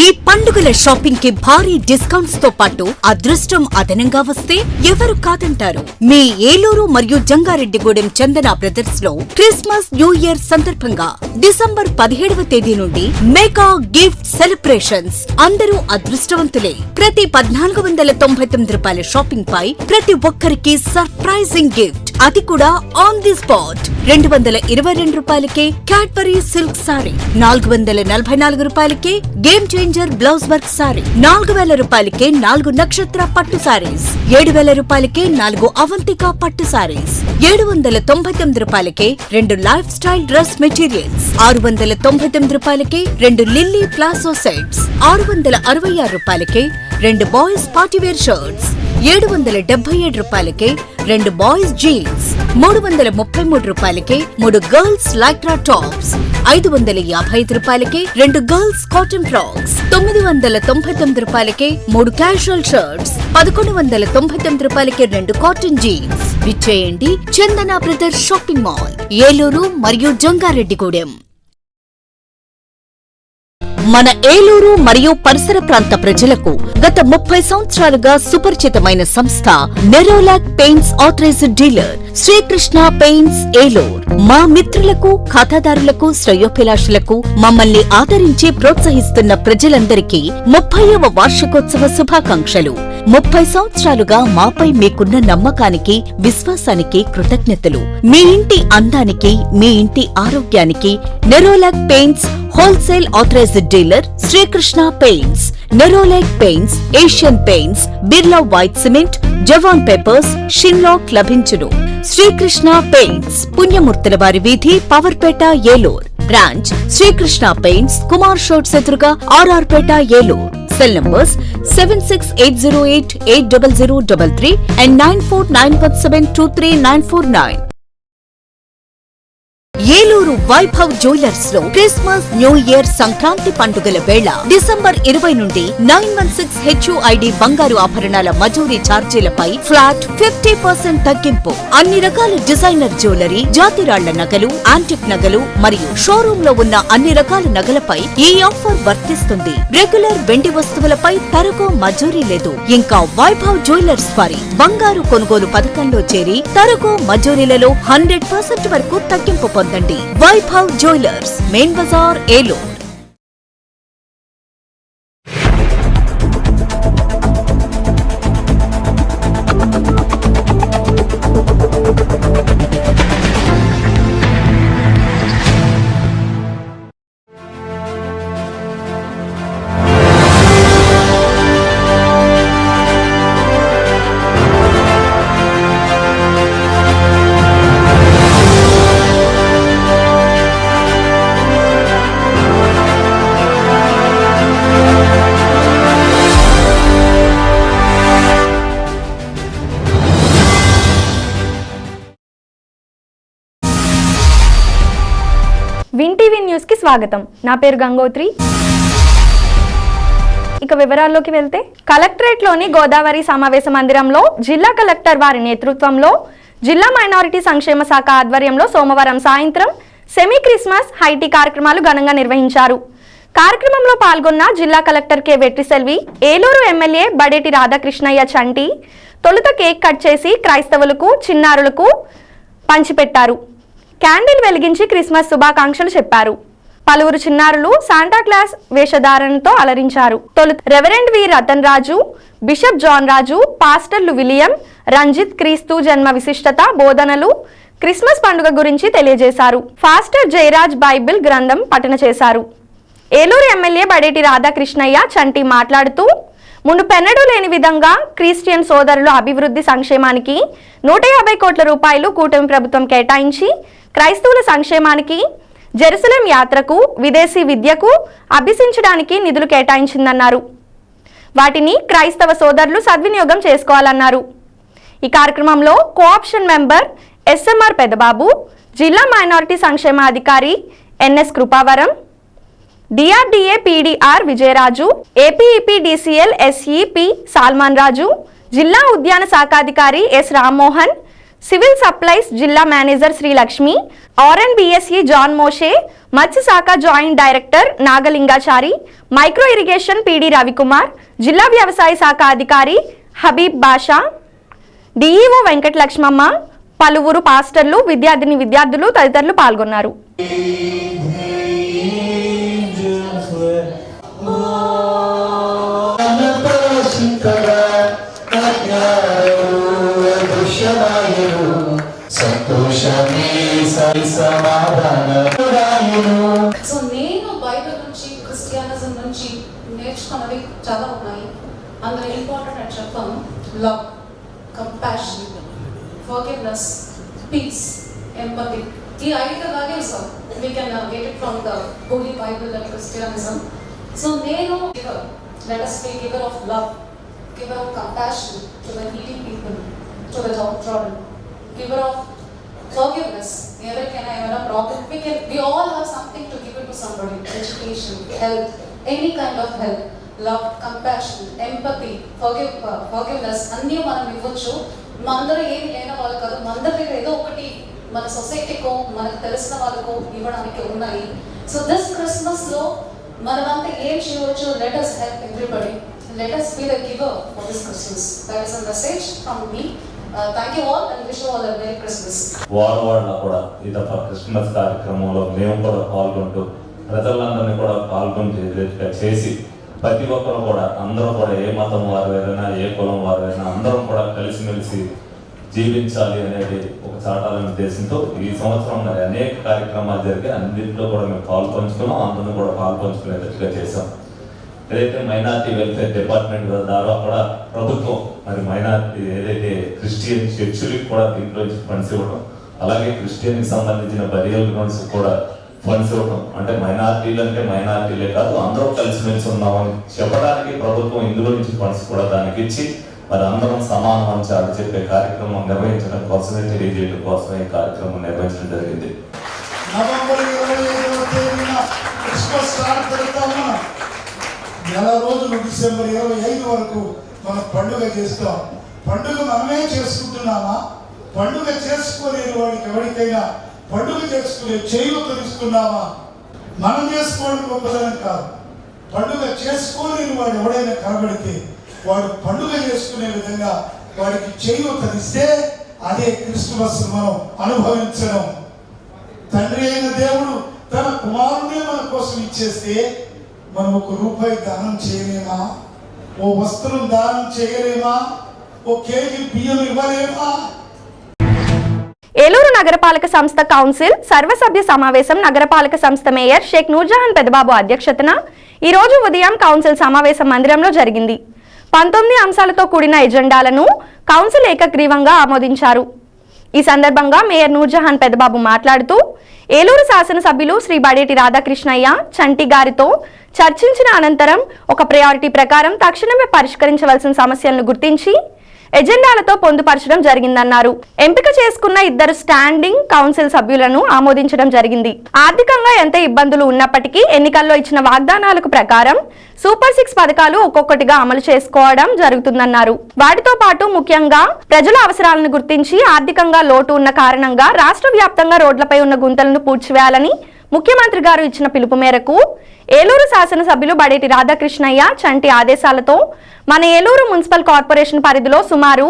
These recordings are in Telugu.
ఈ పండుగల షాపింగ్ కి భారీ డిస్కౌంట్స్ తో పాటు అదృష్టం అదనంగా వస్తే ఎవరు కాదంటారు. మీ ఏలూరు మరియు జంగారెడ్డిగూడెం చందన బ్రదర్స్ లో క్రిస్మస్ న్యూ ఇయర్ సందర్భంగా డిసెంబర్ 17వ తేదీ నుండి మెగా గిఫ్ట్ సెలబ్రేషన్స్. అందరూ అదృష్టవంతులే. ప్రతి 1499 రూపాయల షాపింగ్ పై ప్రతి ఒక్కరికి సర్ప్రైజింగ్ గిఫ్ట్, అది కూడా ఆన్ ది స్పాట్. 222 రూపాయలకే క్యాడ్బరీ సిల్క్ సారీ, 444 రూపాయలకే game changer blouse work sorry, 4000 రూపాయలకే 4 నక్షత్ర పట్టు సారీస్, 7000 రూపాయలకే 4 అవంతిక పట్టు సారీస్, 799 రూపాయలకే 2 లైఫ్ స్టైల్ డ్రెస్ మెటీరియల్స్, 699 రూపాయలకే 2 లిల్లీ ప్లాసో సెట్స్, 666 రూపాయలకే 2 బాయ్స్ పార్టీవేర్ షర్ట్స్, 777 రూపాయలకే 2 బాయ్స్ జీన్స్, 333 రూపాయలకే 3 గర్ల్స్ లైక్రా టాప్స్, 555 రూపాయలకే 2 గర్ల్స్ కాటన్ ఫ్రాక్స్, 999 రూపాయలకే 3 క్యాజువల్ షర్ట్స్, 1199 రూపాయలకే 2 కాటన్ జీన్స్. విచ్చేయండి చందన బ్రదర్స్ షాపింగ్ మాల్, ఏలూరు మరియు జంగారెడ్డిగూడెం. మన ఏలూరు మరియు పరిసర ప్రాంత ప్రజలకు గత 30 సంవత్సరాలుగా సుపరిచితమైన సంస్థ Nerolac paints authorised dealer Srikrishna paints Eluru. మా మిత్రులకు, ఖాతాదారులకు, శ్రేయోభిలాషులకు, మమ్మల్ని ఆదరించి ప్రోత్సహిస్తున్న ప్రజలందరికీ 30వ వార్షికోత్సవ శుభాకాంక్షలు. 30 సంవత్సరాలుగా మాపై మీకున్న నమ్మకానికి, విశ్వాసానికి కృతజ్ఞతలు. మీ ఇంటి అందానికి, మీ ఇంటి ఆరోగ్యానికి Nerolac paints wholesale authorised dealer Srikrishna paints, Nerolac paints, Asian paints, Birla white cement, జవాన్ పేపర్స్, షిన్లాక్ లభించును. శ్రీకృష్ణ పెయింట్స్, పుణ్యమూర్తుల వారి వీధి, పవర్పేట, ఏలూరు. బ్రాంచ్ శ్రీకృష్ణ పెయింట్స్, కుమార్ షోట్స్ ఎదురుగా, RR Peta, Eluru. Cell numbers 7680880033 and 9491723949. Eluru Vaibhav jewellers లో క్రిస్మస్, న్యూ ఇయర్, సంక్రాంతి పండుగల వేళ డిసెంబర్ 20 నుండి 916 HUID బంగారు ఆభరణాల మజూరీ ఛార్జీలపై ఫ్లాట్ 50% తగ్గింపు. అన్ని రకాల డిజైనర్ జ్యువెలరీ, జాతిరాళ్ల నగలు, యాంటిక్ నగలు మరియు షోరూమ్ లో ఉన్న అన్ని రకాల నగలపై ఈ ఆఫర్ వర్తిస్తుంది. రెగ్యులర్ వెండి వస్తువులపై తరుగు మజూరీ లేదు. ఇంకా వైభవ్ జ్యువెలర్స్ వారి బంగారు కొనుగోలు పథకంలో చేరి తరుగు మజూరీలలో 100% వరకు తగ్గింపు పొందండి. Vaibhav jewellers, main Bazar, Eluru. Win TV news కి స్వాగతం. నా పేరు గంగోత్రి. ఇక వివరాల్లోకి వెళ్తే, కలెక్టరేట్లోని గోదావరి సమావేశ మందిరంలో జిల్లా కలెక్టర్ వారి నేతృత్వంలో జిల్లా మైనారిటీ సంక్షేమ శాఖ ఆధ్వర్యంలో సోమవారం సాయంత్రం సెమీ క్రిస్మస్ హైటీ కార్యక్రమాలు ఘనంగా నిర్వహించారు. కార్యక్రమంలో పాల్గొన్న జిల్లా collector K Vetriselvi, Eluru MLA Badeti Radhakrishnaiah Chanti తొలుత కేక్ కట్ చేసి క్రైస్తవులకు, చిన్నారులకు పంచిపెట్టారు. క్యాండిల్ వెలిగించి క్రిస్మస్ శుభాకాంక్షలు చెప్పారు. పలువురు చిన్నారులు శాంటాక్లాస్ వేషధారణతో అలరించారు. తొలుత రెవరెండ్ వి రతన్ రాజు, బిషప్ జాన్ రాజు, పాస్టర్లు విలియం, రంజిత్ క్రీస్తు జన్మ విశిష్టత బోధనలు, క్రిస్మస్ పండుగ గురించి తెలియజేశారు. ఫాస్టర్ జయరాజ్ బైబిల్ గ్రంథం పఠన చేశారు. ఏలూరు ఎమ్మెల్యే బడేటి రాధాకృష్ణయ్య చంటి మాట్లాడుతూ, మునుపెన్నడూ లేని విధంగా క్రిస్టియన్ సోదరుల అభివృద్ధి సంక్షేమానికి 150 కోట్ల రూపాయలు కూటమి ప్రభుత్వం కేటాయించి క్రైస్తవుల సంక్షేమానికి, జెరూసలేం యాత్రకు, విదేశీ విద్యకు అభ్యసించడానికి నిధులు కేటాయించిందన్నారు. వాటిని క్రైస్తవ సోదరులు సద్వినియోగం చేసుకోవాలన్నారు. ఈ కార్యక్రమంలో కోఆప్షన్ మెంబర్ SMR పెదబాబు, జిల్లా మైనారిటీ సంక్షేమ అధికారి NS కృపావరం, DRDA PDR Vijayaraju, APEPDCL SEP Salman Raju, జిల్లా ఉద్యాన శాఖాధికారి S రామ్మోహన్, సివిల్ సప్లైస్ జిల్లా manager Srilakshmi, RNBSE John Moshe, మత్స్యశాఖ joint director Nagalingachari, micro irrigation PD Ravikumar, జిల్లా వ్యవసాయ శాఖ అధికారి హబీబ్ బాషా, DEO వెంకట లక్ష్మమ్మ, పలువురు పాస్టర్లు, విద్యార్థులు తదితరులు పాల్గొన్నారు. సో నేను బైబిల్ నుంచి క్రిస్టియానిజం నుంచి నేర్చుకున్నవి చాలా ఉన్నాయి. అందులో ఇంపార్టెంట్ అని చెప్పాను love, compassion, forgiveness, peace, empathy. ఈ 5 values we can get it from the holy Bible and Christianity. So నేను లెట్ us be giver of love, giver of compassion to the needy people, to the downtrodden, giver of forgiveness. ఎవరికైనా ఏమైనా problem, we all have something to give it to somebody. Education, health, any kind of help, love, compassion, empathy, forgiveness అన్నీ మనం ఇవ్వచ్చు. మందరూ ఏమి లేని వాళ్ళు కాదు, మందరి దగ్గర ఏదో ఒకటి మన సొసైటీకో మనకు తెలిసిన వాళ్ళకు ఇవ్వడానికి ఉన్నాయి. సో దిస్ క్రిస్మస్ లో మనమంతా ఏం చేయవచ్చు? Let us help everybody, let us be the giver for this Christmas. That is a message from me. Thank you all and wish you all a Merry Christmas. వారవాడలో కూడా ఈ దఫ క్రిస్మస్ కార్యక్రమంలో మేము కూడా పాల్గొంటూ ప్రజలందరినీ కూడా పాల్గొని చేసి ప్రతి ఒక్కరు కూడా అందరూ కూడా ఏ మతం వారైనా ఏ కులం వారైనా అందరం కూడా కలిసిమెలిసి జీవించాలి అనేది ఒక చాటాలనే ఉద్దేశంతో ఈ సంవత్సరం మరి అనేక కార్యక్రమాలు జరిగి అన్నింటిలో కూడా మేము పాల్పంచుకున్నాం. అందరినీ కూడా పాల్పంచుకునేటట్టుగా చేసాం. ఏదైతే మైనారిటీ వెల్ఫేర్ డిపార్ట్మెంట్ ద్వారా కూడా ప్రభుత్వం మరి మైనారిటీ ఏదైతే క్రిస్టియన్ చర్చిలకు కూడా దీంట్లో ఫండ్స్ ఇవ్వడం, అలాగే క్రిస్టియన్కి సంబంధించిన బరియల్ గ్రౌండ్స్ కూడా ఫండ్స్ ఇవ్వడం, అంటే మైనారిటీలే కాదు అందరూ కలిసిమెలిసి ఉన్నామని చెప్పడానికి ప్రభుత్వం ఇందులో నుంచి ఫండ్స్ కూడా దానికి ఇచ్చి మరి అందరం సమానం అని చాటి చెప్పే కార్యక్రమం నిర్వహించడం కోసమే, తెలియజేయడం కోసమే ఈ కార్యక్రమం నిర్వహించడం జరిగింది. నవంబర్ 25వ తేదీన క్రిస్మస్ జరుపుతాము. నెల రోజులు డిసెంబర్ 25 వరకు మనం పండుగ చేస్తాం. పండుగ మనమే చేసుకుంటున్నామా? పండుగ చేసుకోలేని వాడికి ఎవరికైనా పండుగ చేసుకునే చేయూతనిస్తున్నామా? మనం చేసుకోవడం గొప్పదనం కాదు. పండుగ చేసుకోలేని వాడు ఎవడైనా కనబడితే వాడు పండుగ చేసుకునే విధంగా వాడికి చేయూతనిస్తే అదే క్రిస్మస్ మనం అనుభవించడం. తండ్రి అయిన దేవుడు తన కుమారుడే మన కోసం ఇచ్చేస్తే మనం 1 రూపాయి దానం చేయలేమా? ఓ వస్త్రం దానం చేయలేమా? ఓ కేజీ బియ్యం ఇవ్వలేమా? ఏలూరు నగరపాలక సంస్థ కౌన్సిల్ సర్వసభ్య సమావేశం నగరపాలక సంస్థ మేయర్ షేక్ నూర్జహాన్ పెదబాబు అధ్యక్షతన ఈరోజు ఉదయం కౌన్సిల్ సమావేశ మందిరంలో జరిగింది. 19 అంశాలతో కూడిన ఎజెండాలను కౌన్సిల్ ఏకగ్రీవంగా ఆమోదించారు. ఈ సందర్భంగా మేయర్ నూర్జహాన్ పెదబాబు మాట్లాడుతూ ఏలూరు శాసనసభ్యులు శ్రీ బడేటి రాధాకృష్ణయ్య చంటి గారితో చర్చించిన అనంతరం ఒక ప్రయారిటీ ప్రకారం తక్షణమే పరిష్కరించవలసిన సమస్యలను గుర్తించి ఎజెండాలతో పొందుపరచడం జరిగిందన్నారు. ఎంపిక చేసుకున్న 2 స్టాండింగ్ కౌన్సిల్ సభ్యులను ఆమోదించడం జరిగింది. ఆర్థికంగా ఎంత ఇబ్బందులు ఉన్నప్పటికీ ఎన్నికల్లో ఇచ్చిన వాగ్దానాలకు ప్రకారం సూపర్ 6 పథకాలు ఒక్కొక్కటిగా అమలు చేసుకోవడం జరుగుతుందన్నారు. వాటితో పాటు ముఖ్యంగా ప్రజల అవసరాలను గుర్తించి ఆర్థికంగా లోటు ఉన్న కారణంగా రాష్ట్ర వ్యాప్తంగా రోడ్లపై ఉన్న గుంతలను పూడ్చివేయాలని ముఖ్యమంత్రి గారు ఇచ్చిన పిలుపు మేరకు ఏలూరు శాసనసభ్యులు బడేటి రాధాకృష్ణయ్య చంటి ఆదేశాలతో మన ఏలూరు మున్సిపల్ కార్పొరేషన్ పరిధిలో సుమారు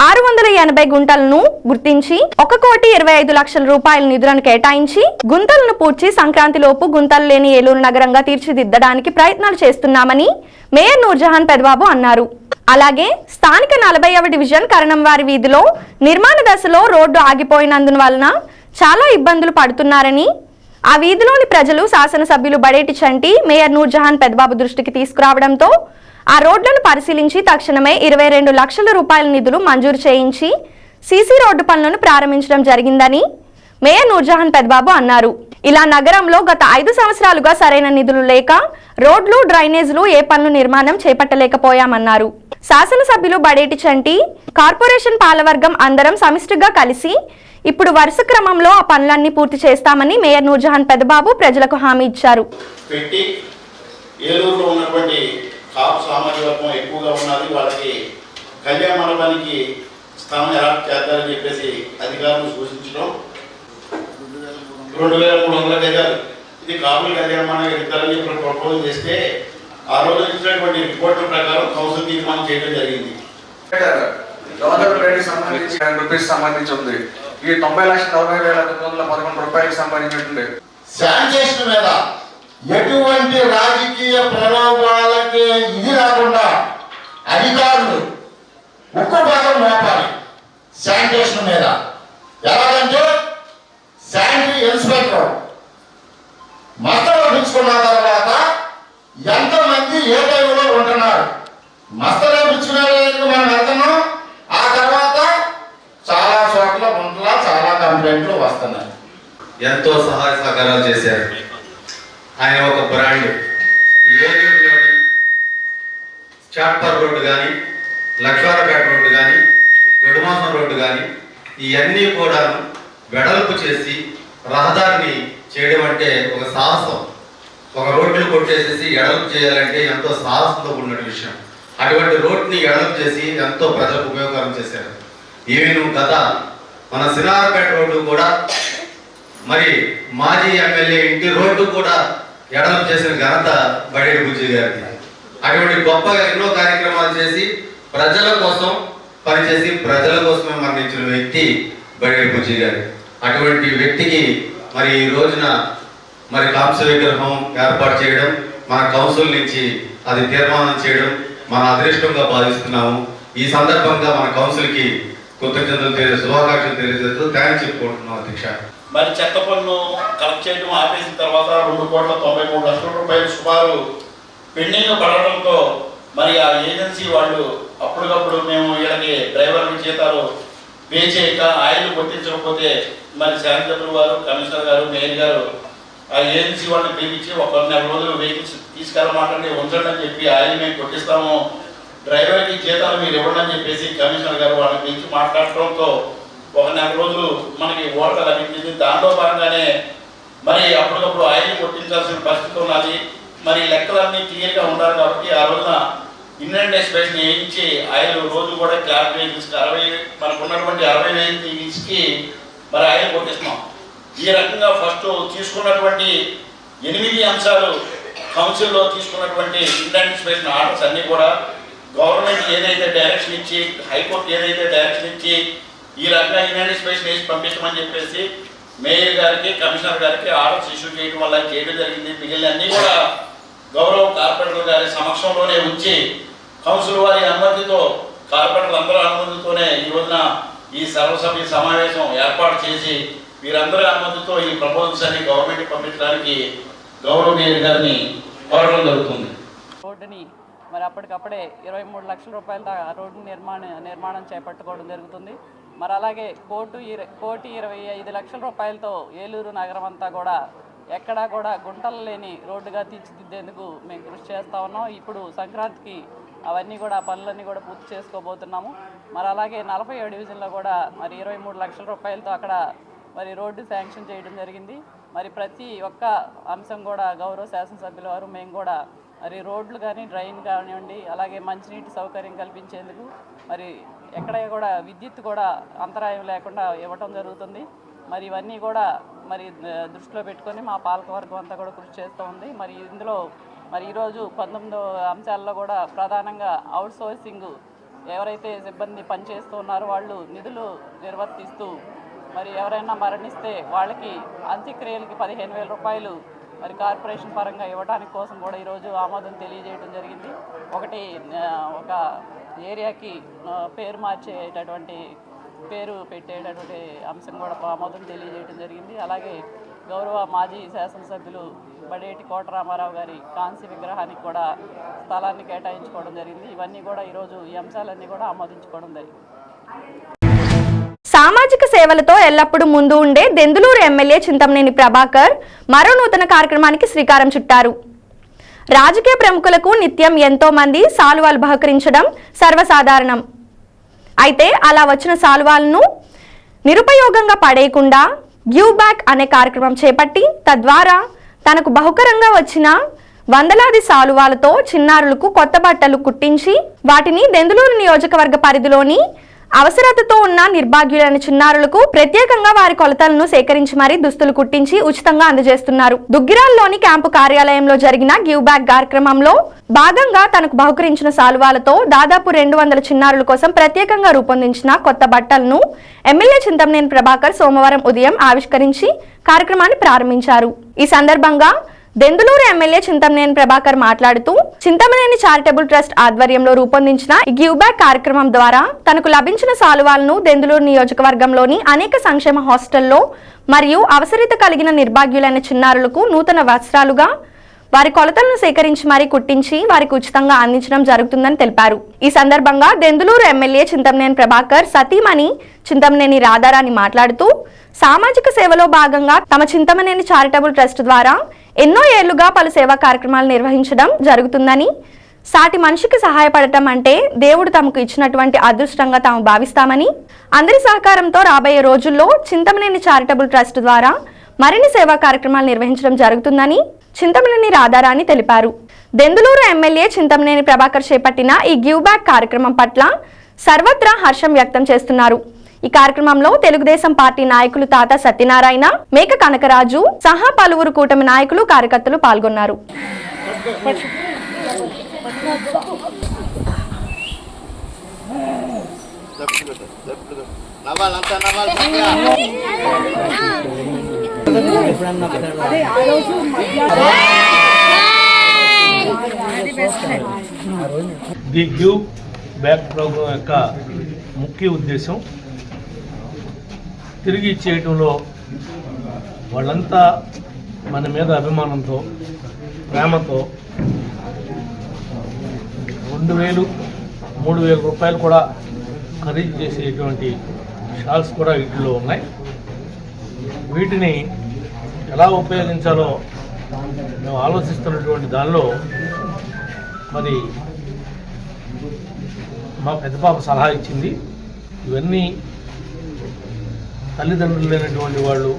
680 గుంటలను గుర్తించి 1,25,00,000 రూపాయల నిధులను కేటాయించి గుంతలను పూడ్చి సంక్రాంతిలోపు గుంతలు లేని ఏలూరు నగరంగా తీర్చిదిద్దడానికి ప్రయత్నాలు చేస్తున్నామని మేయర్ నూర్జహాన్ పెదబాబు అన్నారు. అలాగే స్థానిక 40వ డివిజన్ కరణంవారి వీధిలో నిర్మాణ దశలో రోడ్డు ఆగిపోయినందువలన చాలా ఇబ్బందులు పడుతున్నారని ఆ వీధిలోని ప్రజలు శాసనసభ్యులు బడేటి చంటి మేయర్ నూర్జహాన్ పెదబాబు దృష్టికి తీసుకురావడంతో ఆ రోడ్లను పరిశీలించి తక్షణమే 22 లక్షల రూపాయల నిధులు మంజూరు చేయించి సీసీ రోడ్డు పనులను ప్రారంభించడం జరిగిందని మేయర్ నూర్జహాన్ పెదబాబు అన్నారు. ఇలా నగరంలో గత 5 సంవత్సరాలుగా సరైన నిధులు లేక రోడ్లు డ్రైనేజీలు ఏ పనులు నిర్మాణం చేపట్టలేకపోయామన్నారు. శాసనసభ్యులు బడేటి చంటి కార్పొరేషన్ పాలవర్గం అందరం సమిష్టిగా కలిసి ఇప్పుడు వరుస క్రమంలో ఆ పనులన్నీ పూర్తి చేస్తామని మేయర్ నూర్జహాన్ పెదబాబు ప్రజలకు హామీ ఇచ్చారు. ఏలూరులో ఉన్నటువంటి కాపు సామాజిక వర్గం ఎక్కువగా ఉన్నది. వాళ్ళకి కళ్యాణ మండపానికి స్థానం ఎలా చేద్దారని చెప్పేసి అధికారులు సూచించడం. 2300 గజాలు ఇది కాపుల కళ్యాణం ఇద్దరని చెప్పి ప్రపోజల్ చేస్తే ఆ రోజు ఇచ్చినటువంటి రిపోర్టుల ప్రకారం కౌన్సిల్ తీర్మానం చేయడం జరిగింది. సంబంధించి రూపీస్ సంబంధించి ఉంది. ఈ 90,40,911 రూపాయలకు సంబంధించి శానిటేషన్ మీద ఎటువంటి రాజకీయ ప్రలోభాలకి ఇది రాకుండా అధికారులు ఉక్కుపాతం మోపాలి శానిటేషన్ మీద. ఎలాగంటే శానిటరీ ఇన్స్పెక్టర్ మస్టర్ వేయించుకున్న తర్వాత ఎంతమంది ఏ టైంలో ఉంటున్నారు, మస్టర్ వేయించుకునేందుకు మనం వెళ్తున్నాం. ఆ తర్వాత చాలా చోట్ల గుంటలా చాలా కంప్లైంట్లు వస్తున్నాయి. ఎంతో సహాయ సహకారాలు చేశారు. ఆయన ఒక బ్రాండ్. ఏలూరులోని చాట్పర్ రోడ్డు కానీ, లక్ష్మారపేట రోడ్డు కానీ, గడుమాసం రోడ్డు కానీ ఇవన్నీ కూడా వెడల్పు చేసి రహదారిని చేయడం అంటే ఒక సాహసం. ఒక రోడ్లు కొట్టేసేసి ఎడల్పు చేయాలంటే ఎంతో సాహసంతో కూడిన విషయం. అటువంటి రోడ్ని ఎడల్పు చేసి ఎంతో ప్రజలకు ఉపయోగకరం చేశారు. ఈవెన్ గత మన సినారపేట రోడ్డు కూడా మరి మాజీ ఎమ్మెల్యే ఇంటి రోడ్డు కూడా ఎడల్పు చేసిన ఘనత బడేటి బుజ్జి గారికి. అటువంటి గొప్పగా ఎన్నో కార్యక్రమాలు చేసి ప్రజల కోసం పనిచేసి ప్రజల కోసమే మరణించిన వ్యక్తి బడేటి బుజ్జి గారు. అటువంటి వ్యక్తికి మరి ఈ రోజున మరి కాంస్య విగ్రహం ఏర్పాటు చేయడం, మన కౌన్సిల్ నుంచి అది తీర్మానం చేయడం మన అదృష్టంగా భావిస్తున్నాము. ఈ సందర్భంగా మన కౌన్సిల్కి కృతజ్ఞతలు శుభాకాంక్షలు తెలియజేస్తూ థ్యాంక్స్ చెప్పుకుంటున్నాం అధ్యక్ష. మరి చెత్త పన్ను కలెక్ట్ చేయడం ఆపేసిన తర్వాత 2,93,00,000 రూపాయలు సుమారు పెండింగ్ పడడంతో మరి ఆ ఏజెన్సీ వాళ్ళు అప్పటికప్పుడు మేము వీళ్ళకి డ్రైవర్ల జీతాలు పే చేయక ఆయిల్ కొట్టించకపోతే మరి శాంతిపూర్ వారు, కమిషనర్ గారు, మేయర్ గారు ఆ ఏజెన్సీ వాళ్ళని పిలిపించి ఒక 4 నెలల రోజులు వెహికల్స్ తీసుకెళ్ళమాటండి, ఉంచండి అని చెప్పి ఆయిల్ మేము కొట్టిస్తాము, డ్రైవర్కి జీతాలు మీరు ఇవ్వండి అని చెప్పేసి కమిషనర్ గారు వాళ్ళని పిలిచి మాట్లాడటంతో ఒక 4 నెల రోజులు మనకి ఓట లభించింది. దాంట్లో భాగంగానే మరి అప్పటికప్పుడు ఆయిల్ కొట్టించాల్సిన పరిస్థితి ఉన్నది. మరి లెక్కలన్నీ క్లియర్గా ఉండాలి కాబట్టి ఆ రోజున ఇండియన్ ఎక్స్ప్రెస్ వేయించి ఆయిల్ రోజు కూడా క్లాబ్ వెహికల్స్కి 60 మనకు ఉన్నటువంటి 60 వెహికల్స్కి మరి ఆయిల్ కొట్టిస్తున్నాం. ఈ రకంగా ఫస్ట్ తీసుకున్నటువంటి 8 అంశాలు కౌన్సిల్లో తీసుకున్నటువంటి ఇండియన్ ఎక్స్ప్రెస్ ఆర్డర్స్ అన్నీ కూడా గవర్నమెంట్ ఏదైతే డైరెక్షన్ ఇచ్చి, హైకోర్టు ఏదైతే డైరెక్షన్ ఇచ్చి ఈ రకంగా ఇండియన్ ఎక్స్ప్రెస్ వేసి పంపించమని చెప్పేసి మేయర్ గారికి, కమిషనర్ గారికి ఆర్డర్స్ ఇష్యూ చేయడం వల్ల చేయడం జరిగింది. మిగిలిన అన్నీ కూడా గౌరవ కార్పొరేటర్ గారి సమక్షంలోనే ఉంచి కౌన్సిల్ వారి అనుమతితో, కార్పొరేటర్లు అందరూ అనుమతితోనే ఈ రోజున ఈ సర్వసభ్య సమావేశం ఏర్పాటు చేసి వీరందరి అనుమతితో ఈ ప్రపోజల్స్ అన్ని గవర్నమెంట్ పంపించడానికి గౌరవ మేయర్ గారిని కోరడం జరుగుతుంది. రోడ్డుని మరి అప్పటికప్పుడే 23 లక్షల రూపాయల రోడ్డు నిర్మాణం చేపట్టుకోవడం జరుగుతుంది. మరి అలాగే 1,25 లక్షల రూపాయలతో ఏలూరు నగరం అంతా కూడా ఎక్కడా కూడా గుంటలు లేని రోడ్డుగా తీర్చిదిద్దేందుకు మేము కృషి చేస్తూ ఉన్నాం. ఇప్పుడు సంక్రాంతికి అవన్నీ కూడా పనులన్నీ కూడా పూర్తి చేసుకోబోతున్నాము. మరి అలాగే 47 డివిజన్లో కూడా మరి 23 లక్షల రూపాయలతో అక్కడ మరి రోడ్డు శాంక్షన్ చేయడం జరిగింది. మరి ప్రతి ఒక్క అంశం కూడా గౌరవ శాసనసభ్యుల వారు మేము కూడా మరి రోడ్లు కానీ, డ్రైన్ కానివ్వండి, అలాగే మంచినీటి సౌకర్యం కల్పించేందుకు మరి ఎక్కడ కూడా విద్యుత్ కూడా అంతరాయం లేకుండా ఇవ్వటం జరుగుతుంది. మరి ఇవన్నీ కూడా మరి దృష్టిలో పెట్టుకొని మా పాలకవర్గం అంతా కూడా కృషి చేస్తూ ఉంది. మరి ఇందులో మరి ఈరోజు 19 అంశాల్లో కూడా ప్రధానంగా అవుట్ సోర్సింగ్ ఎవరైతే సిబ్బంది పనిచేస్తూ ఉన్నారో వాళ్ళు నిధులు నిర్వర్తిస్తూ మరి ఎవరైనా మరణిస్తే వాళ్ళకి అంత్యక్రియలకి 15,000 రూపాయలు మరి కార్పొరేషన్ పరంగా ఇవ్వడానికి కోసం కూడా ఈరోజు ఆమోదం తెలియజేయడం జరిగింది. ఒక ఏరియాకి పేరు మార్చేటటువంటి పేరు పెట్టేటటువంటి అంశం కూడా ఆమోదం తెలియజేయడం జరిగింది. అలాగే గౌరవ మాజీ శాసనసభ్యులు బడేటి కోటరామారావు గారి కాంస్య విగ్రహానికి కూడా స్థలాన్ని కేటాయించుకోవడం జరిగింది. ఇవన్నీ కూడా ఈరోజు ఈ అంశాలన్నీ కూడా ఆమోదించుకోవడం జరిగింది. సామాజిక సేవలతో ఎల్లప్పుడూ ముందు ఉండే దెందులూరు ఎమ్మెల్యే చింతమనేని ప్రభాకర్ మరో నూతన కార్యక్రమానికి శ్రీకారం చుట్టారు. రాజకీయ ప్రముఖులకు నిత్యం ఎంతో మంది సాలువాలు బహుకరించడం సర్వసాధారణం. అయితే అలా వచ్చిన సాలువాలను నిరుపయోగంగా పడేయకుండా గివ్ బ్యాక్ అనే కార్యక్రమం చేపట్టి తద్వారా తనకు బహుకరంగా వచ్చిన వందలాది సాలువాలతో చిన్నారులకు కొత్త బట్టలు కుట్టించి వాటిని దెందులూరు నియోజకవర్గ పరిధిలోని అవసరతతో ఉన్న నిర్భాగ్యులైన చిన్నారులకు ప్రత్యేకంగా వారి కొలతలను సేకరించి మరీ దుస్తులు కుట్టించి ఉచితంగా అందజేస్తున్నారు. దుగ్గిరాల్లోని క్యాంపు కార్యాలయంలో జరిగిన గివ్ బ్యాక్ కార్యక్రమంలో భాగంగా తనకు బహుకరించిన సాలువాలతో దాదాపు 200 చిన్నారుల కోసం ప్రత్యేకంగా రూపొందించిన కొత్త బట్టలను ఎమ్మెల్యే చింతమనేని ప్రభాకర్ సోమవారం ఉదయం ఆవిష్కరించి కార్యక్రమాన్ని ప్రారంభించారు. ఈ సందర్భంగా దెందులూరు ఎమ్మెల్యే చింతమనేని ప్రభాకర్ మాట్లాడుతూ చింతమనేని చారిటబుల్ ట్రస్ట్ ఆధ్వర్యంలో రూపొందించిన ఈ గివ్ బ్యాక్ కార్యక్రమం ద్వారా తనకు లభించిన సాలువాలను దెందులూరు నియోజకవర్గంలోని అనేక సంక్షేమ హాస్టల్లో మరియు అవసరత కలిగిన నిర్భాగ్యులైన చిన్నారులకు నూతన వస్త్రాలుగా వారి కొలతలను సేకరించి మరీ కుట్టించి వారికి ఉచితంగా అందించడం జరుగుతుందని తెలిపారు. ఈ సందర్భంగా దెందులూరు ఎమ్మెల్యే చింతమనేని ప్రభాకర్ సతీమణి చింతమనేని రాధారాణి మాట్లాడుతూ సామాజిక సేవలో భాగంగా తమ చింతమనేని చారిటబుల్ ట్రస్ట్ ద్వారా ఎన్నో ఏళ్లుగా పలు సేవా కార్యక్రమాలు నిర్వహించడం జరుగుతుందని, సాటి మనిషికి సహాయపడటం అంటే దేవుడు తమకు ఇచ్చినటువంటి అదృష్టంగా తాము భావిస్తామని, అందరి సహకారంతో రాబోయే రోజుల్లో చింతమనేని చారిటబుల్ ట్రస్ట్ ద్వారా మరిన్ని సేవా కార్యక్రమాలు నిర్వహించడం జరుగుతుందని చింతమనేని రాధారాణి తెలిపారు. దెందులూరు ఎమ్మెల్యే చింతమనేని ప్రభాకర్ చేపట్టిన ఈ గివ్ బ్యాక్ కార్యక్రమం పట్ల సర్వత్రా హర్షం వ్యక్తం చేస్తున్నారు. ఈ కార్యక్రమంలో తెలుగుదేశం పార్టీ నాయకులు తాత సత్యనారాయణ, మేక కనకరాజు సహా పలువురు కూటమి నాయకులు కార్యకర్తలు పాల్గొన్నారు. ది గివ్ బ్యాక్ ప్రోగ్రాం యొక్క ముఖ్య ఉద్దేశం తిరిగి ఇచ్చేయటంలో వాళ్ళంతా మన మీద అభిమానంతో, ప్రేమతో 2,000-3,000 రూపాయలు కూడా ఖరీదు చేసేటువంటి షాల్స్ కూడా వీటిలో ఉన్నాయి. వీటిని ఎలా ఉపయోగించాలో మేము ఆలోచిస్తున్నటువంటి దానిలో మరి మా పెద్ద పాప సలహా ఇచ్చింది. ఇవన్నీ తల్లిదండ్రులు లేనటువంటి వాళ్ళు,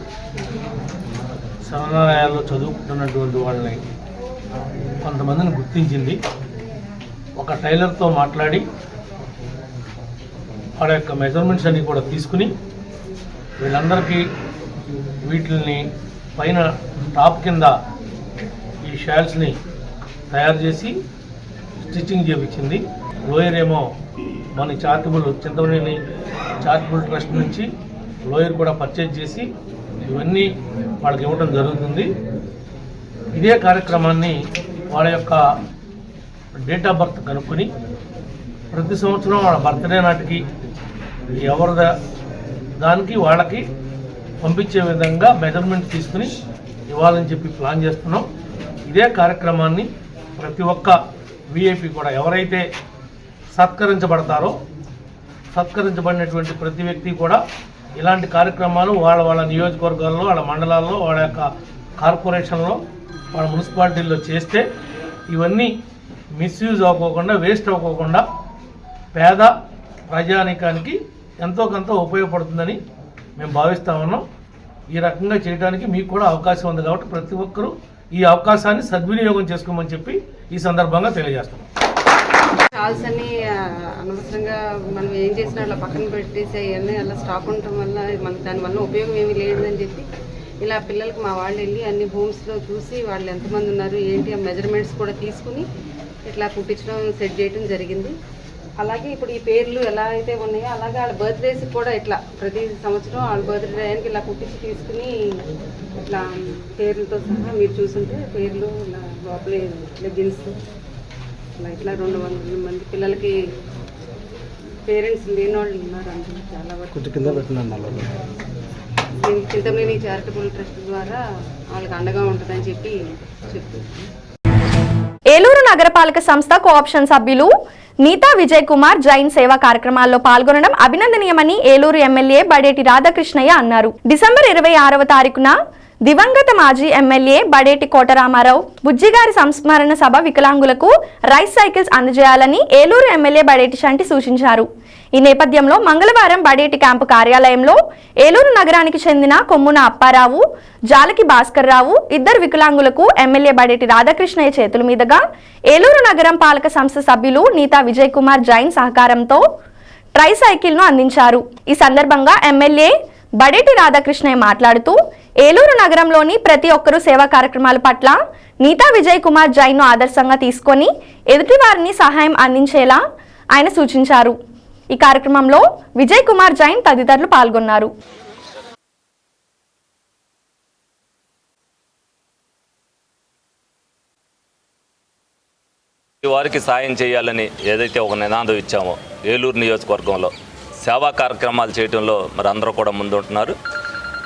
శరణాలయాల్లో చదువుకుంటున్నటువంటి వాళ్ళని కొంతమందిని గుర్తించింది. ఒక టైలర్తో మాట్లాడి వాళ్ళ యొక్క మెజర్మెంట్స్ అన్నీ కూడా తీసుకుని వీళ్ళందరికీ వీటిని పైన టాప్ కింద ఈ షాల్స్ని తయారు చేసి స్టిచ్చింగ్ చేయించింది. లోయర్ ఏమో మన చింతమనేని చారిటబుల్ ట్రస్ట్ నుంచి లోయర్ కూడా పర్చేజ్ చేసి ఇవన్నీ వాళ్ళకి ఇవ్వడం జరుగుతుంది. ఇదే కార్యక్రమాన్ని వాళ్ళ యొక్క డేట్ ఆఫ్ బర్త్ కనుక్కొని ప్రతి సంవత్సరం వాళ్ళ బర్త్డే నాటికి ఎవరి దానికి వాళ్ళకి పంపించే విధంగా మెజర్మెంట్ తీసుకుని ఇవ్వాలని చెప్పి ప్లాన్ చేస్తున్నాం. ఇదే కార్యక్రమాన్ని ప్రతి ఒక్క విఐపి కూడా ఎవరైతే సత్కరించబడినటువంటి ప్రతి వ్యక్తి కూడా ఇలాంటి కార్యక్రమాలు వాళ్ళ నియోజకవర్గాల్లో, వాళ్ళ మండలాల్లో, వాళ్ళ యొక్క కార్పొరేషన్లో, వాళ్ళ మున్సిపాలిటీల్లో చేస్తే ఇవన్నీ మిస్యూజ్ అవ్వకోకుండా, వేస్ట్ అవ్వకోకుండా పేద ప్రజానికానికి ఎంతో కొంత ఉపయోగపడుతుందని మేము భావిస్తా ఉన్నాం. ఈ రకంగా చేయడానికి మీకు కూడా అవకాశం ఉంది కాబట్టి ప్రతి ఒక్కరూ ఈ అవకాశాన్ని సద్వినియోగం చేసుకోమని చెప్పి ఈ సందర్భంగా తెలియజేస్తున్నాం. షాల్స్ అన్ని అనవసరంగా మనం ఏం చేసినా అలా పక్కన పెట్టేసి అవన్నీ అలా స్టాక్ ఉండటం వల్ల మనకి దానివల్ల ఉపయోగం ఏమీ లేదని చెప్పి ఇలా పిల్లలకి మా వాళ్ళు వెళ్ళి అన్ని హోమ్స్లో చూసి వాళ్ళు ఎంతమంది ఉన్నారు ఏంటి ఆ మెజర్మెంట్స్ కూడా తీసుకుని ఇట్లా కుట్టించడం, సెట్ చేయడం జరిగింది. అలాగే ఇప్పుడు ఈ పేర్లు ఎలా అయితే ఉన్నాయో అలాగే వాళ్ళ బర్త్డేస్ కూడా ఇట్లా ప్రతి సంవత్సరం వాళ్ళ బర్త్డే టైంకి ఇలా కుట్టించి తీసుకుని ఇట్లా పేర్లతో సహా మీరు చూసుంటే పేర్లు ఇలా లోపల లెగ్గిన్స్ ఇట్లా 200 మంది పిల్లలకి పేరెంట్స్ లేని వాళ్ళు ఉన్నారు. అందరూ చాలా వరకు చింతమనేని చారిటబుల్ ట్రస్ట్ ద్వారా వాళ్ళకి అండగా ఉంటుందని చెప్పి చెప్తున్నారు. ఏలూరు నగరపాలక సంస్థ కోఆప్షన్ సభ్యులు నీతా విజయ్ కుమార్ జైన్ సేవా కార్యక్రమాల్లో పాల్గొనడం అభినందనీయమని ఏలూరు ఎమ్మెల్యే బడేటి రాధాకృష్ణయ్య అన్నారు. డిసెంబర్ 26వ తారీఖున దివంగత మాజీ ఎమ్మెల్యే బడేటి కోటరామారావు బుజ్జిగారి సంస్మరణ సభ వికలాంగులకు రైస్ సైకిల్స్ అందజేయాలని ఏలూరు ఎమ్మెల్యే బడేటి శంటి సూచించారు. ఈ నేపథ్యంలో మంగళవారం బడేటి క్యాంపు కార్యాలయంలో ఏలూరు నగరానికి చెందిన కొమ్మున అప్పారావు, జాలకి భాస్కర్ రావు ఇద్దరు వికలాంగులకు ఎమ్మెల్యే బడేటి రాధాకృష్ణయ్య చేతుల మీదుగా ఏలూరు నగరం పాలక సంస్థ సభ్యులు నీతా విజయ్ కుమార్ జైన్ సహకారంతో ట్రైసైకిల్ను అందించారు. ఈ సందర్భంగా ఎమ్మెల్యే బడేటి రాధాకృష్ణయ్య మాట్లాడుతూ ఏలూరు నగరంలోని ప్రతి ఒక్కరూ సేవా కార్యక్రమాల పట్ల నీతా విజయ్ కుమార్ జైన్ను ఆదర్శంగా తీసుకొని ఎదుటివారిని సహాయం అందించేలా ఆయన సూచించారు. ఈ కార్యక్రమంలో విజయ్ కుమార్ జైన్ తదితరులు పాల్గొన్నారు. వారికి సాయం చేయాలని ఏదైతే ఒక నినాదం ఇచ్చామో ఏలూరు నియోజకవర్గంలో సేవా కార్యక్రమాలు చేయడంలో మరి అందరూ కూడా ముందుంటున్నారు.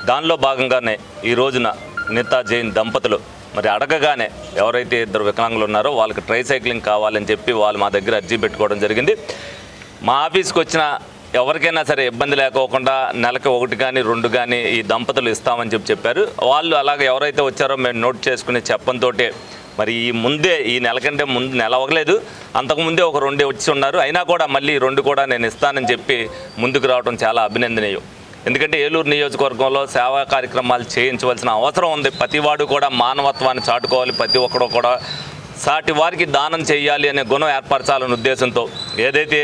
దానిలో భాగంగానే ఈ రోజున నీతా జైన్ దంపతులు మరి అడగగానే ఎవరైతే ఇద్దరు వికలాంగులు ఉన్నారో వాళ్ళకి ట్రైసైక్లింగ్ కావాలని చెప్పి వాళ్ళు మా దగ్గర అర్జీ పెట్టుకోవడం జరిగింది. మా ఆఫీస్కి వచ్చిన ఎవరికైనా సరే ఇబ్బంది లేకోకుండా నెలకి 1 కానీ 2 కానీ ఈ దంపతులు ఇస్తామని చెప్పారు. వాళ్ళు అలాగే ఎవరైతే వచ్చారో మేము నోట్ చేసుకుని చెప్పంతో మరి ఈ నెల కంటే ముందు నెల అవ్వలేదు, అంతకుముందే ఒక 2 వచ్చి ఉన్నారు. అయినా కూడా మళ్ళీ 2 కూడా నేను ఇస్తానని చెప్పి ముందుకు రావడం చాలా అభినందనీయం. ఎందుకంటే ఏలూరు నియోజకవర్గంలో సేవా కార్యక్రమాలు చేయించవలసిన అవసరం ఉంది. ప్రతివాడు కూడా మానవత్వాన్ని చాటుకోవాలి, ప్రతి ఒక్కడు కూడా సాటి వారికి దానం చేయాలి అనే గుణం ఏర్పరచాలనే ఉద్దేశంతో ఏదైతే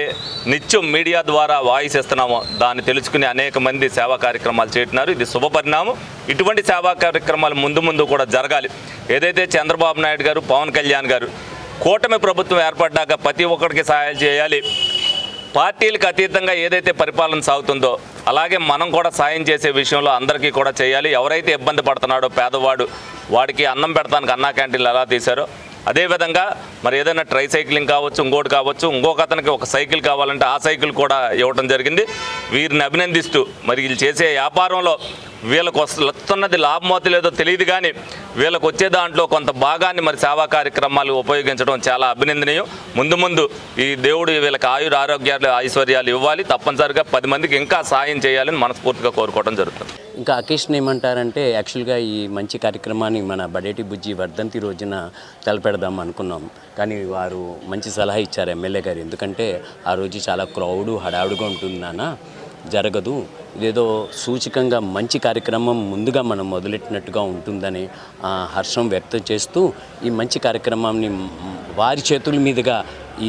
నిత్యం మీడియా ద్వారా వాయిస్ ఇస్తున్నామో దాన్ని తెలుసుకుని అనేక మంది సేవా కార్యక్రమాలు చేస్తున్నారు. ఇది శుభపరిణామం. ఇటువంటి సేవా కార్యక్రమాలు ముందు కూడా జరగాలి. ఏదైతే చంద్రబాబు నాయుడు గారు, పవన్ కళ్యాణ్ గారు కూటమి ప్రభుత్వం ఏర్పడ్డాక ప్రతి ఒక్కరికి సహాయం చేయాలి, పార్టీలకు అతీతంగా ఏదైతే పరిపాలన సాగుతుందో అలాగే మనం కూడా సాయం చేసే విషయంలో అందరికీ కూడా చేయాలి. ఎవరైతే ఇబ్బంది పడుతున్నాడో పేదవాడు, వాడికి అన్నం పెడతానికి అన్నా క్యాంటీన్లు ఎలా తీశారో అదేవిధంగా మరి ఏదైనా ట్రైసైక్లింగ్ కావచ్చు, ఇంకోటి కావచ్చు, ఇంకొక అతనికి ఒక సైకిల్ కావాలంటే ఆ సైకిల్ కూడా ఇవ్వడం జరిగింది. వీరిని అభినందిస్తూ మరి వీళ్ళు చేసే వ్యాపారంలో వీళ్ళకు వస్తున్నది లాభమోత లేదో తెలియదు, కానీ వీళ్ళకు వచ్చే దాంట్లో కొంత భాగాన్ని మరి సేవా కార్యక్రమాలు ఉపయోగించడం చాలా అభినందనీయం. ముందు ఈ దేవుడు వీళ్ళకి ఆయుర ఆరోగ్యాలు ఐశ్వర్యాలు ఇవ్వాలి. తప్పనిసరిగా 10 మందికి ఇంకా సాయం చేయాలని మనస్ఫూర్తిగా కోరుకోవడం జరుగుతుంది. ఇంకా అకేషన్ ఏమంటారంటే యాక్చువల్గా ఈ మంచి కార్యక్రమాన్ని మన బడేటి బుజ్జి వర్ధంతి రోజున తలపెడదాం అనుకున్నాం, కానీ వారు మంచి సలహా ఇచ్చారు ఎమ్మెల్యే గారు. ఎందుకంటే ఆ రోజు చాలా క్రౌడ్ హడావుడిగా ఉంటుంది నాన్న, జరగదు, ఇదేదో సూచికంగా మంచి కార్యక్రమం ముందుగా మనం మొదలెట్టినట్టుగా ఉంటుందని హర్షం వ్యక్తం చేస్తూ ఈ మంచి కార్యక్రమాన్ని వారి చేతుల మీదుగా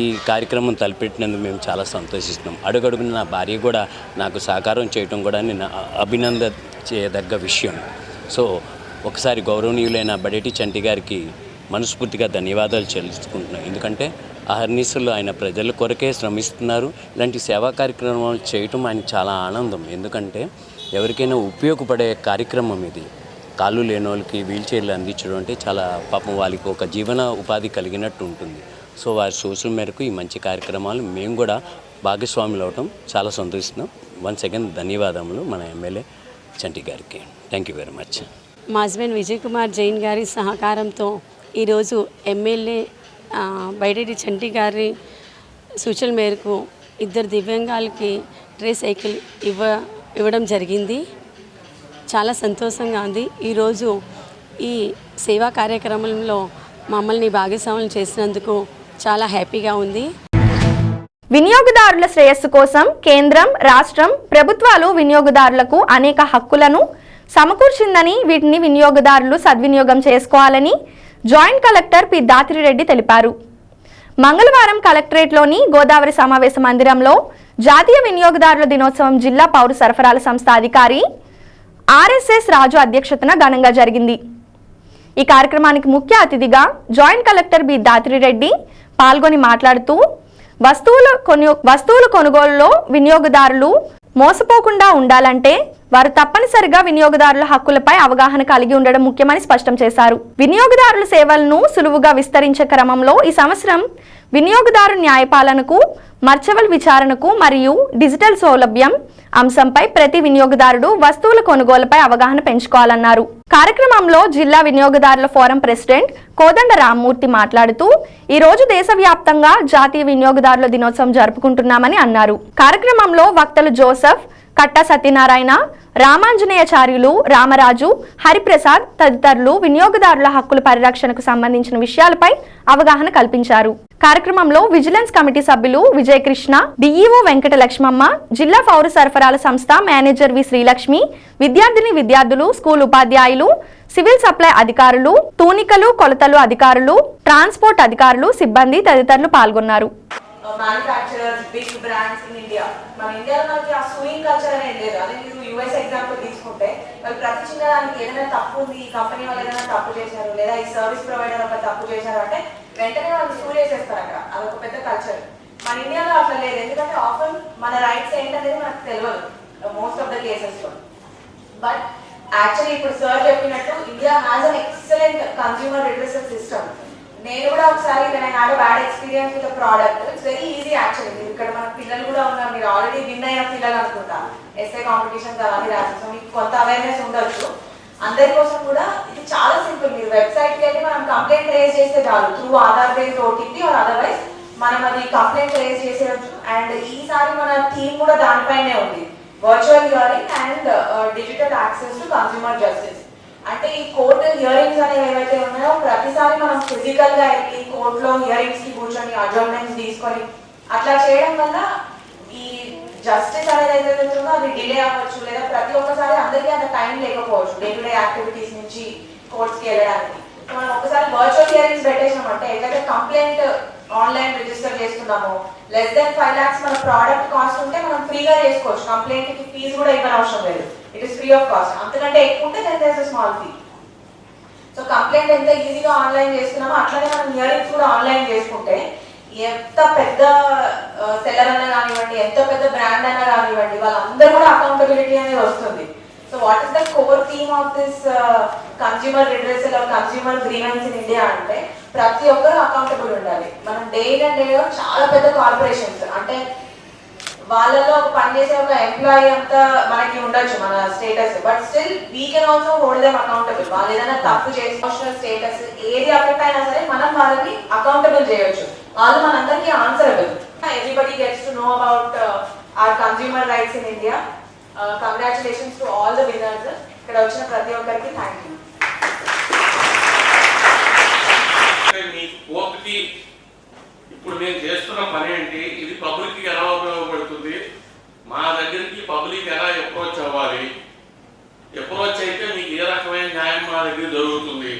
ఈ కార్యక్రమం తలపెట్టినందుకు మేము చాలా సంతోషిస్తున్నాం. అడుగడుగున నా భార్య కూడా నాకు సహకారం చేయటం కూడా నేను అభినందించదగ్గ విషయం. సో ఒకసారి గౌరవనీయులైన బడేటి చంటి గారికి మనస్ఫూర్తిగా ధన్యవాదాలు చెల్లించుకుంటున్నాను. ఎందుకంటే అహర్నిశలు ఆయన ప్రజల కొరకే శ్రమిస్తున్నారు. ఇలాంటి సేవా కార్యక్రమాలు చేయటం ఆయనకు చాలా ఆనందం. ఎందుకంటే ఎవరికైనా ఉపయోగపడే కార్యక్రమం ఇది. కాళ్ళు లేని వాళ్ళకి వీల్ చైర్లు అందించడం అంటే చాలా పాపం వాళ్ళకి ఒక జీవన ఉపాధి కలిగినట్టు ఉంటుంది. సో వారి సూచన మేరకు ఈ మంచి కార్యక్రమాలు మేము కూడా భాగస్వాములు అవటం చాలా సంతోషిస్తున్నాం. వన్స్ అగైన్ ధన్యవాదములు మన ఎమ్మెల్యే చంటి గారికి. Thank you very much. మా హస్బెండ్ విజయ్ కుమార్ జైన్ గారి సహకారంతో ఈరోజు ఎమ్మెల్యే బైడేటి చంటి గారి సూచన మేరకు 2 దివ్యాంగాలకి ట్రైసైకిల్ ఇవ్వడం జరిగింది. చాలా సంతోషంగా ఉంది. ఈరోజు ఈ సేవా కార్యక్రమంలో మమ్మల్ని భాగస్వాములు చేసినందుకు చాలా హ్యాపీగా ఉంది. వినియోగదారుల శ్రేయస్సు కోసం కేంద్రం, రాష్ట్రం ప్రభుత్వాలు వినియోగదారులకు అనేక హక్కులను సమకూర్చిందని, వీటిని వినియోగదారులు సద్వినియోగం చేసుకోవాలని జాయింట్ కలెక్టర్ పి దాత్రిరెడ్డి తెలిపారు. మంగళవారం కలెక్టరేట్లోని గోదావరి సమావేశ మందిరంలో జాతీయ వినియోగదారుల దినోత్సవం జిల్లా పౌర సరఫరాల సంస్థ అధికారి ఆర్ఎస్ఎస్ రాజు అధ్యక్షతన ఘనంగా జరిగింది. ఈ కార్యక్రమానికి ముఖ్య అతిథిగా జాయింట్ కలెక్టర్ బి దాత్రిరెడ్డి పాల్గొని మాట్లాడుతూ వస్తువుల కొనుగోలులో వినియోగదారులు మోసపోకుండా ఉండాలంటే వారు తప్పనిసరిగా వినియోగదారుల హక్కులపై అవగాహన కలిగి ఉండడం ముఖ్యమని స్పష్టం చేశారు. వినియోగదారుల సేవలను సులువుగా విస్తరించే క్రమంలో ఈ సంవత్సరం వినియోగదారు న్యాయపాలనకు, మర్చవల్ విచారణకు మరియు డిజిటల్ సౌలభ్యం అంశంపై ప్రతి వినియోగదారుడు వస్తువుల కొనుగోలుపై అవగాహన పెంచుకోవాలన్నారు. కార్యక్రమంలో జిల్లా వినియోగదారుల ఫోరం ప్రెసిడెంట్ కోదండ రామ్మూర్తి మాట్లాడుతూ ఈ రోజు దేశవ్యాప్తంగా జాతీయ వినియోగదారుల దినోత్సవం జరుపుకుంటున్నామని అన్నారు. కార్యక్రమంలో వక్తలు జోసెఫ్, కట్టా సత్యనారాయణ, రామాంజనేయాచార్యులు, రామరాజు, హరిప్రసాద్ తదితరులు వినియోగదారుల హక్కుల పరిరక్షణకు సంబంధించిన విషయాలపై అవగాహన కల్పించారు. కార్యక్రమంలో విజిలెన్స్ కమిటీ సభ్యులు విజయకృష్ణ, డిఈఓ వెంకట లక్ష్మమ్మ, జిల్లా పౌర సరఫరాల సంస్థ మేనేజర్ వి శ్రీలక్ష్మి, విద్యార్థులు, స్కూల్ ఉపాధ్యాయులు, సివిల్ సప్లై అధికారులు, తూనికలు కొలతలు అధికారులు, ట్రాన్స్పోర్ట్ అధికారులు, సిబ్బంది తదితరులు పాల్గొన్నారు. Manufacturers, big brands in India. మన ఇండియాలో మనకి ఆ సూయింగ్ కల్చర్ అనేది లేదు. అదే మీరు యూఎస్ ఎగ్జాంపుల్ తీసుకుంటే వాళ్ళు ప్రతి చిన్నదానికి ఏదైనా తప్పు ఉంది, ఈ కంపెనీ వాళ్ళు ఏదైనా తప్పు చేశారు లేదా ఈ సర్వీస్ ప్రొవైడర్ ఒక తప్పు చేశారు అంటే వెంటనే వాళ్ళు సూ చేసేస్తారు. అక్కడ అదొక పెద్ద కల్చర్. మన ఇండియాలో అట్లా లేదు. ఎందుకంటే ఆఫన్ మన రైట్స్ ఏంటనేది మనకు తెలియదు మోస్ట్ ఆఫ్ ద కేసెస్ లో. బట్ యాక్చువల్లీ ఇప్పుడు సార్ చెప్పినట్టు India has an excellent consumer redressal system. నేను కూడా ఒకసారి when I had a bad experience with a product, it's very easy actually. ఇక్కడ మన పిల్లలు కూడా ఉన్నారు, మీరు ఆల్రెడీ విన్ అయిన పిల్లలు అనుకుంటా, ఎస్ఏ కాంపిటీషన్స్ అవన్నీ రాసి మీకు కొంత అవేర్నెస్ ఉండొచ్చు. అందరి కోసం కూడా ఇది చాలా సింపుల్. మీరు వెబ్సైట్కి వెళ్ళి మనం కంప్లైంట్ రేజ్ చేస్తే చాలు, through Aadhaar based OTP or otherwise మనం అది కంప్లైంట్ రేజ్ చేసేయచ్చు. అండ్ ఈసారి మన థీమ్ కూడా దానిపైనే ఉంది, virtual hearing and digital access to consumer justice. అంటే ఈ కోర్టు హియరింగ్స్ అనేవి ఏవైతే ఉన్నాయో ప్రతిసారి మనం ఫిజికల్ గా వెళ్ళి కోర్టులో హియరింగ్స్ కి కూర్చొని అడ్జర్న్మెంట్స్ తీసుకొని అట్లా చేయడం వల్ల ఈ జస్టిస్ అనేది ఏదైతే ఉంటుందో అది డిలే అవ్వచ్చు, లేదా ప్రతి ఒక్కసారి అందరికీ అంత టైం లేకపోవచ్చు డే టు డే యాక్టివిటీస్ నుంచి కోర్ట్స్కి వెళ్ళడానికి. మనం ఒకసారి వర్చువల్ హియరింగ్స్ పెట్టేసామంటే ఎట్లయితే కంప్లైంట్ ఆన్లైన్ రిజిస్టర్ చేసుకున్నామో లెస్ దెన్ 5 lakhs మన ప్రోడక్ట్ కాస్ట్ ఉంటే మనం ఫ్రీగా చేసుకోవచ్చు. కంప్లైంట్ కి ఫీజు కూడా ఇవ్వని అవసరం లేదు, it is free of cost. అంతకంటే ఎక్కువ ఉంటే then there is a small fee. So complaint ఎంత ఈజీగా ఆన్లైన్ చేసుకున్నామో అట్లనే మనం హియరింగ్స్ కూడా ఆన్లైన్ చేసుకుంటే ఎంత పెద్ద సెల్లర్ అన్నా కానివ్వండి, ఎంత పెద్ద బ్రాండ్ అన్నా కానివ్వండి, వాళ్ళందరూ కూడా అకౌంటబిలిటీ అనేది వస్తుంది. So what is the core theme of this consumer redressal or consumer grievance in India అంటే ప్రతి ఒక్కరు అకౌంటబుల్ ఉండాలి. మనం డే అండ్ డే చాలా పెద్ద కార్పొరేషన్స్ అంటే వాళ్ళలో పనిచేసే ఒక ఎంప్లాయీ అంతా మనకి ఉండొచ్చు మన status, but still we can also hold them accountable. వాళ్ళు ఏదైనా తప్పు చేసి సోషల్ స్టేటస్ ఏది అఫెక్ట్ అయినా సరే మనం వాళ్ళని అకౌంటబుల్ చేయొచ్చు. వాళ్ళు మనందరికీ answerable. Everybody gets to know about our consumer rights in India. Congratulations to all the winners. ఇక్కడ వచ్చిన ప్రతి ఒక్కరికి థ్యాంక్ యూ. మీ కోర్టుకి ఇప్పుడు మేము చేస్తున్న పని ఏంటి, ఇది పబ్లిక్కి ఎలా ఉపయోగపడుతుంది, మా దగ్గరికి పబ్లిక్ ఎలా అప్రోచ్ అవ్వాలి, అప్రోచ్ అయితే మీకు ఏ రకమైన న్యాయం మా దగ్గర జరుగుతుంది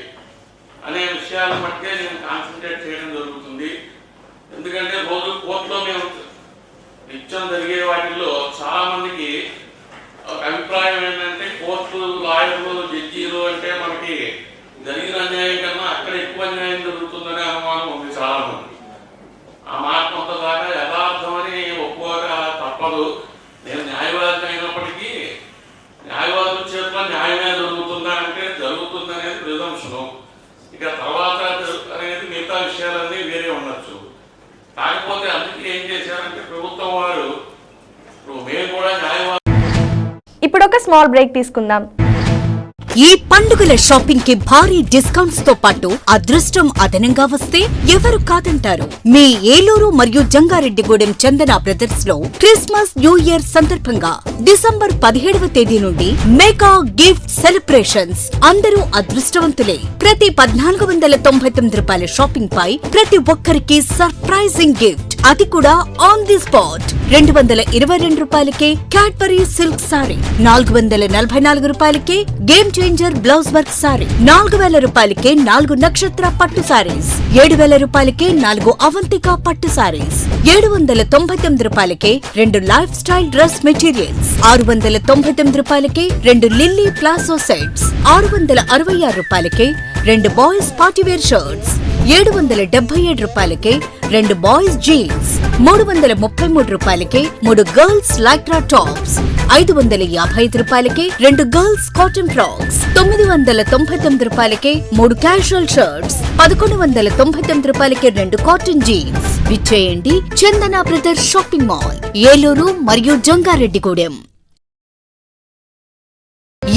అనే విషయాల మట్టే నేను కాన్సన్ట్రేట్ చేయడం జరుగుతుంది. ఎందుకంటే రోజు కోర్టులో మేము నిత్యం జరిగే వాటిల్లో చాలా మందికి ఒక అభిప్రాయం ఏంటంటే కోర్టు లాయర్లు జడ్జీలు అంటే మనకి జరిగిన అన్యాయం కన్నా అక్కడ ఎక్కువ అన్యాయం జరుగుతుందనే అనుమానం ఉంది చాలా మంది. ఆ మాట కొంత దాకా యథార్థమని ఒప్పుకోగా తప్పదు. నేను న్యాయవాది అయినప్పటికీ న్యాయవాదుల చేతిలో న్యాయమే జరుగుతుందా అంటే జరుగుతుందనేది ప్రిజంప్షను. ఇక తర్వాత అనేది మిగతా విషయాలన్నీ వేరే ఉండొచ్చు. కాకపోతే అందుకే ఏం చేశారంటే ప్రభుత్వం వారు ఇప్పుడు మేము కూడా న్యాయవాదు. ఇప్పుడు ఒక స్మాల్ బ్రేక్ తీసుకుందాం. ఈ పండుగల షాపింగ్ కి భారీ డిస్కౌంట్స్ తో పాటు అదృష్టం అదనంగా వస్తే ఎవరు కాదంటారు? మీ ఏలూరు మరియు జంగారెడ్డిగూడెం చందన బ్రదర్స్ లో క్రిస్మస్ న్యూ ఇయర్ సందర్భంగా డిసెంబర్ 17వ తేదీ నుండి మెగా గిఫ్ట్ సెలబ్రేషన్స్. అందరూ అదృష్టవంతులే. ప్రతి 1499 రూపాయల షాపింగ్ పై ప్రతి ఒక్కరికి సర్ప్రైజింగ్ గిఫ్ట్, అది కూడా ఆన్ ది స్పాట్. 222 రూపాయలకే క్యాడ్బరీ సిల్క్ సారీ, 444 రూపాయలకే game changer blouse work sorry, 4000 రూపాయలకే 4 నక్షత్ర పట్టు సారీస్, 7000 రూపాయలకే 4 అవంతిక పట్టు సారీస్, 799 రూపాయలకే 2 లైఫ్ స్టైల్ డ్రెస్ మెటీరియల్స్, 699 రూపాయలకే 2 లిల్లీ ప్లాసో సెట్స్, 666 రూపాయలకే 2 బాయ్స్ పార్టీవేర్ షర్ట్స్, 777 రూపాయలకే 2 బాయ్స్ జీన్స్, 333 రూపాయలకే 3 గర్ల్స్ లైక్రా టాప్స్, 555 రూపాయలకే 2 గర్ల్స్ కాటన్ ఫ్రాక్స్, 999 రూపాయలకే 3 క్యాజువల్ షర్ట్స్, 1199 రూపాయలకే 2 కాటన్ జీన్స్. విచ్చేయండి చందన బ్రదర్స్ షాపింగ్ మాల్, ఏలూరు మరియు జంగారెడ్డిగూడెం.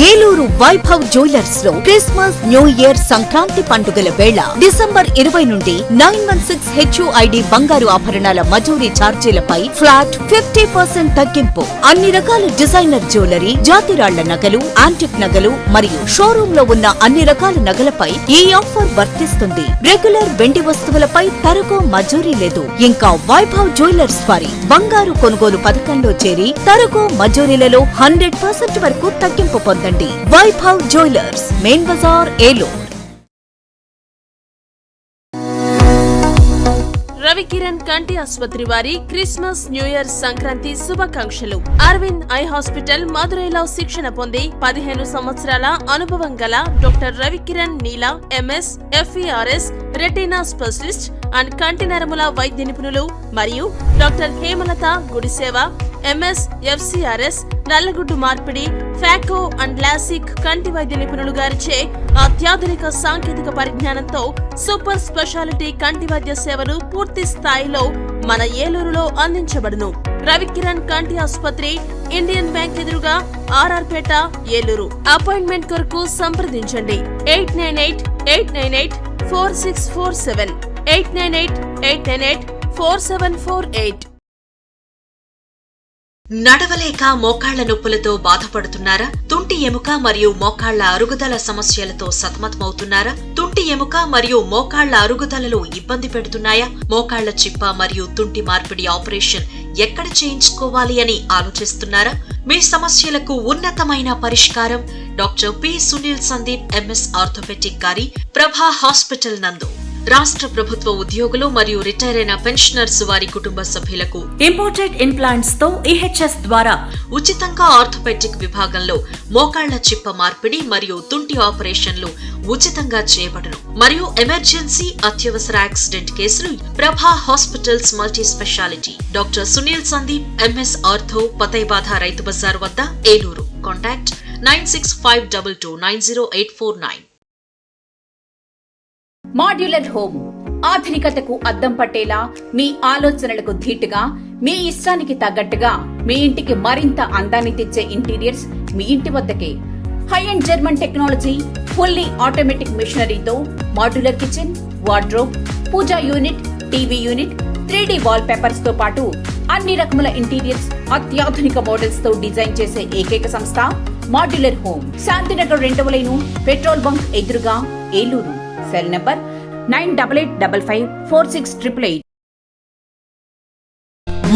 ఏలూరు వైభవ్ జ్యువెలర్స్ లో క్రిస్మస్ న్యూ ఇయర్ సంక్రాంతి పండుగల వేళ డిసెంబర్ 20 నుండి 916 HUID బంగారు ఆభరణాల మజూరీ ఛార్జీలపై ఫ్లాట్ 50% తగ్గింపు. అన్ని రకాల డిజైనర్ జ్యువెలరీ, జాతిరాళ్ల నగలు, యాంటిక్ నగలు మరియు షోరూమ్ లో ఉన్న అన్ని రకాల నగలపై ఈ ఆఫర్ వర్తిస్తుంది. రెగ్యులర్ వెండి వస్తువులపై తరుగు మజూరీ లేదు. ఇంకా వైభవ్ జ్యువెలర్స్ వారి బంగారు కొనుగోలు పథకంలో చేరి తరుగు మజూరీలలో 100% వరకు తగ్గింపు పొందండి. Vaibhav jewellers, main Bazar, Eluru. రవికిరణ్ కంటి ఆసుపత్రి వారి క్రిస్మస్ న్యూ ఇయర్ సంక్రాంతి శుభాకాంక్షలు. అరవింద్ ఐ హాస్పిటల్ మదురైలో శిక్షణ పొంది 15 సంవత్సరాల అనుభవం గల doctor Ravikiran Neela MS FERS retina specialist and కంటి నరముల వైద్య నిపుణులు మరియు doctor Hemalatha Gudiseva MS FCRS నల్లగుడ్డు మార్పిడి ఫాకో అండ్ లాసిక్ కంటి వైద్య నిపుణులు గారిచే అత్యాధునిక సాంకేతిక పరిజ్ఞానంతో సూపర్ స్పెషాలిటీ కంటి వైద్య సేవలు పూర్తి స్థాయిలో మన ఏలూరులో అందించబడును. రవికిరణ్ కంటి ఆసుపత్రి, ఇండియన్ బ్యాంక్ ఎదురుగా RR పేట, ఏలూరు. అపాయింట్మెంట్ కొరకు సంప్రదించండి 898-898-4647 898-898-4748. నడవలేక మోకాళ్ల నొప్పులతో బాధపడుతున్నారా? తుంటి ఎముక మరియు మోకాళ్ల అరుగుదల సమస్యలతో సతమతమవుతున్నారా? తుంటి ఎముక మరియు మోకాళ్ల అరుగుదలలో ఇబ్బంది పెడుతున్నాయా? మోకాళ్ల చిప్ప మరియు తుంటి మార్పిడి ఆపరేషన్ ఎక్కడ చేయించుకోవాలి అని ఆలోచిస్తున్నారా? మీ సమస్యలకు ఉన్నతమైన పరిష్కారం doctor P Sunil Sandeep MS orthopaedic గారి ప్రభా హాస్పిటల్ నందు. రాష్ట్ర ప్రభుత్వ ఉద్యోగులు మరియు రిటైర్ అయిన పెన్షనర్స్ వారి కుటుంబ సభ్యులకు ఇంపోర్టెడ్ ఇంప్లాంట్స్ తో EHS ద్వారా ఉచితంగా ఆర్థోపెడిక్ విభాగంలో మోకాళ్ల చిప్ప మార్పిడి మరియు తుంటి ఆపరేషన్లు ఉచితంగా చేయబడును. మరియు ఎమర్జెన్సీ అత్యవసర యాక్సిడెంట్ కేసులు Prabha hospitals multi speciality doctor Sunil Sandeep MS ortho, పతైబాధ రైతు బజార్ వద్ద, ఏలూరు. కాంటాక్ట్ 9652290849. మాడ్యులర్ హోమ్ ఆధునికతకు అద్దం పట్టేలా, మీ ఆలోచనలకు ధీటుగా, మీ ఇష్టానికి తగ్గట్టుగా మీ ఇంటికి మరింత అందాన్ని తెచ్చే ఇంటీరియర్స్ మీ ఇంటి వద్దకే. High and German technology, fully automatic మిషనరీతో modular kitchen, wardrobe, puja unit, TV unit, 3D wall papers తో పాటు అన్ని రకముల ఇంటీరియర్స్ అత్యాధునిక మోడల్స్ తో డిజైన్ చేసే ఏకైక సంస్థ మాడ్యులర్ హోమ్. శాంతినగర్ 2వ లైను, పెట్రోల్ బంక్ ఎదురుగా, ఏలూరు. Cell number 9855468888.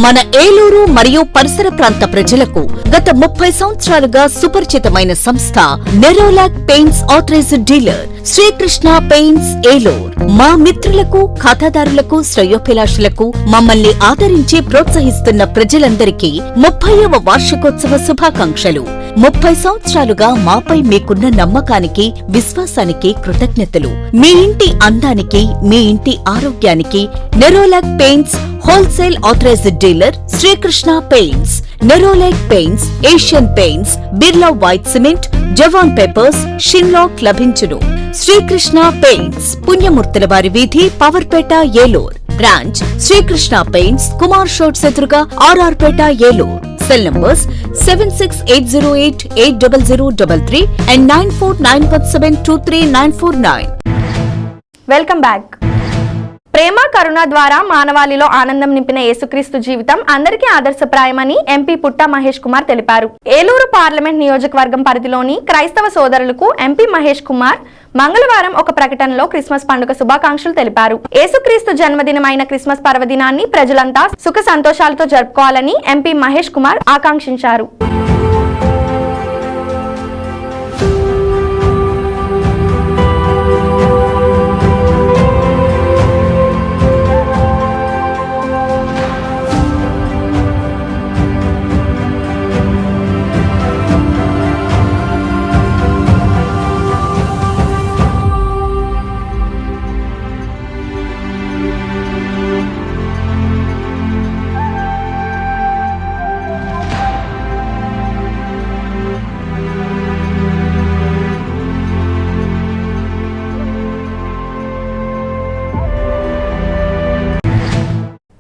మన ఏలూరు మరియు పరిసర ప్రాంత ప్రజలకు గత 30 సంవత్సరాలుగా సుపరిచితమైన సంస్థ Nerolac paints authorised dealer Srikrishna paints, Eluru. మా మిత్రులకు, ఖాతాదారులకు, శ్రేయోభిలాషులకు, మమ్మల్ని ఆదరించి ప్రోత్సహిస్తున్న ప్రజలందరికీ 30వ వార్షికోత్సవ శుభాకాంక్షలు. 30 సంవత్సరాలుగా మాపై మీకున్న నమ్మకానికి, విశ్వాసానికి కృతజ్ఞతలు. మీ ఇంటి అందానికి, మీ ఇంటి ఆరోగ్యానికి Nerolac paints wholesale authorised dealer Srikrishna paints. Nerolac paints, Asian paints, Birla white cement, జవాన్ పేపర్స్, షిన్లాక్ లభించును. శ్రీకృష్ణ పెయింట్స్, పుణ్యమూర్తుల వారి వీధి, పవర్పేట, ఏలూరు. బ్రాంచ్ శ్రీకృష్ణ పెయింట్స్, కుమార్ షోట్స్ ఎదురుగా, RR Peta, Eluru. Cell numbers 7680880033 and 9491723949. Welcome back. ప్రేమ, కరుణ ద్వారా మానవాళిలో ఆనందం నింపిన యేసుక్రీస్తు జీవితం అందరికీ ఆదర్శప్రాయమని MP పుట్టా మహేష్ కుమార్ తెలిపారు. ఏలూరు పార్లమెంట్ నియోజకవర్గం పరిధిలోని క్రైస్తవ సోదరులకు MP మహేష్ కుమార్ మంగళవారం ఒక ప్రకటనలో క్రిస్మస్ పండుగ శుభాకాంక్షలు తెలిపారు. యేసుక్రీస్తు జన్మదినమైన క్రిస్మస్ పర్వదినాన్ని ప్రజలంతా సుఖ సంతోషాలతో జరుపుకోవాలని MP మహేష్ కుమార్ ఆకాంక్షించారు.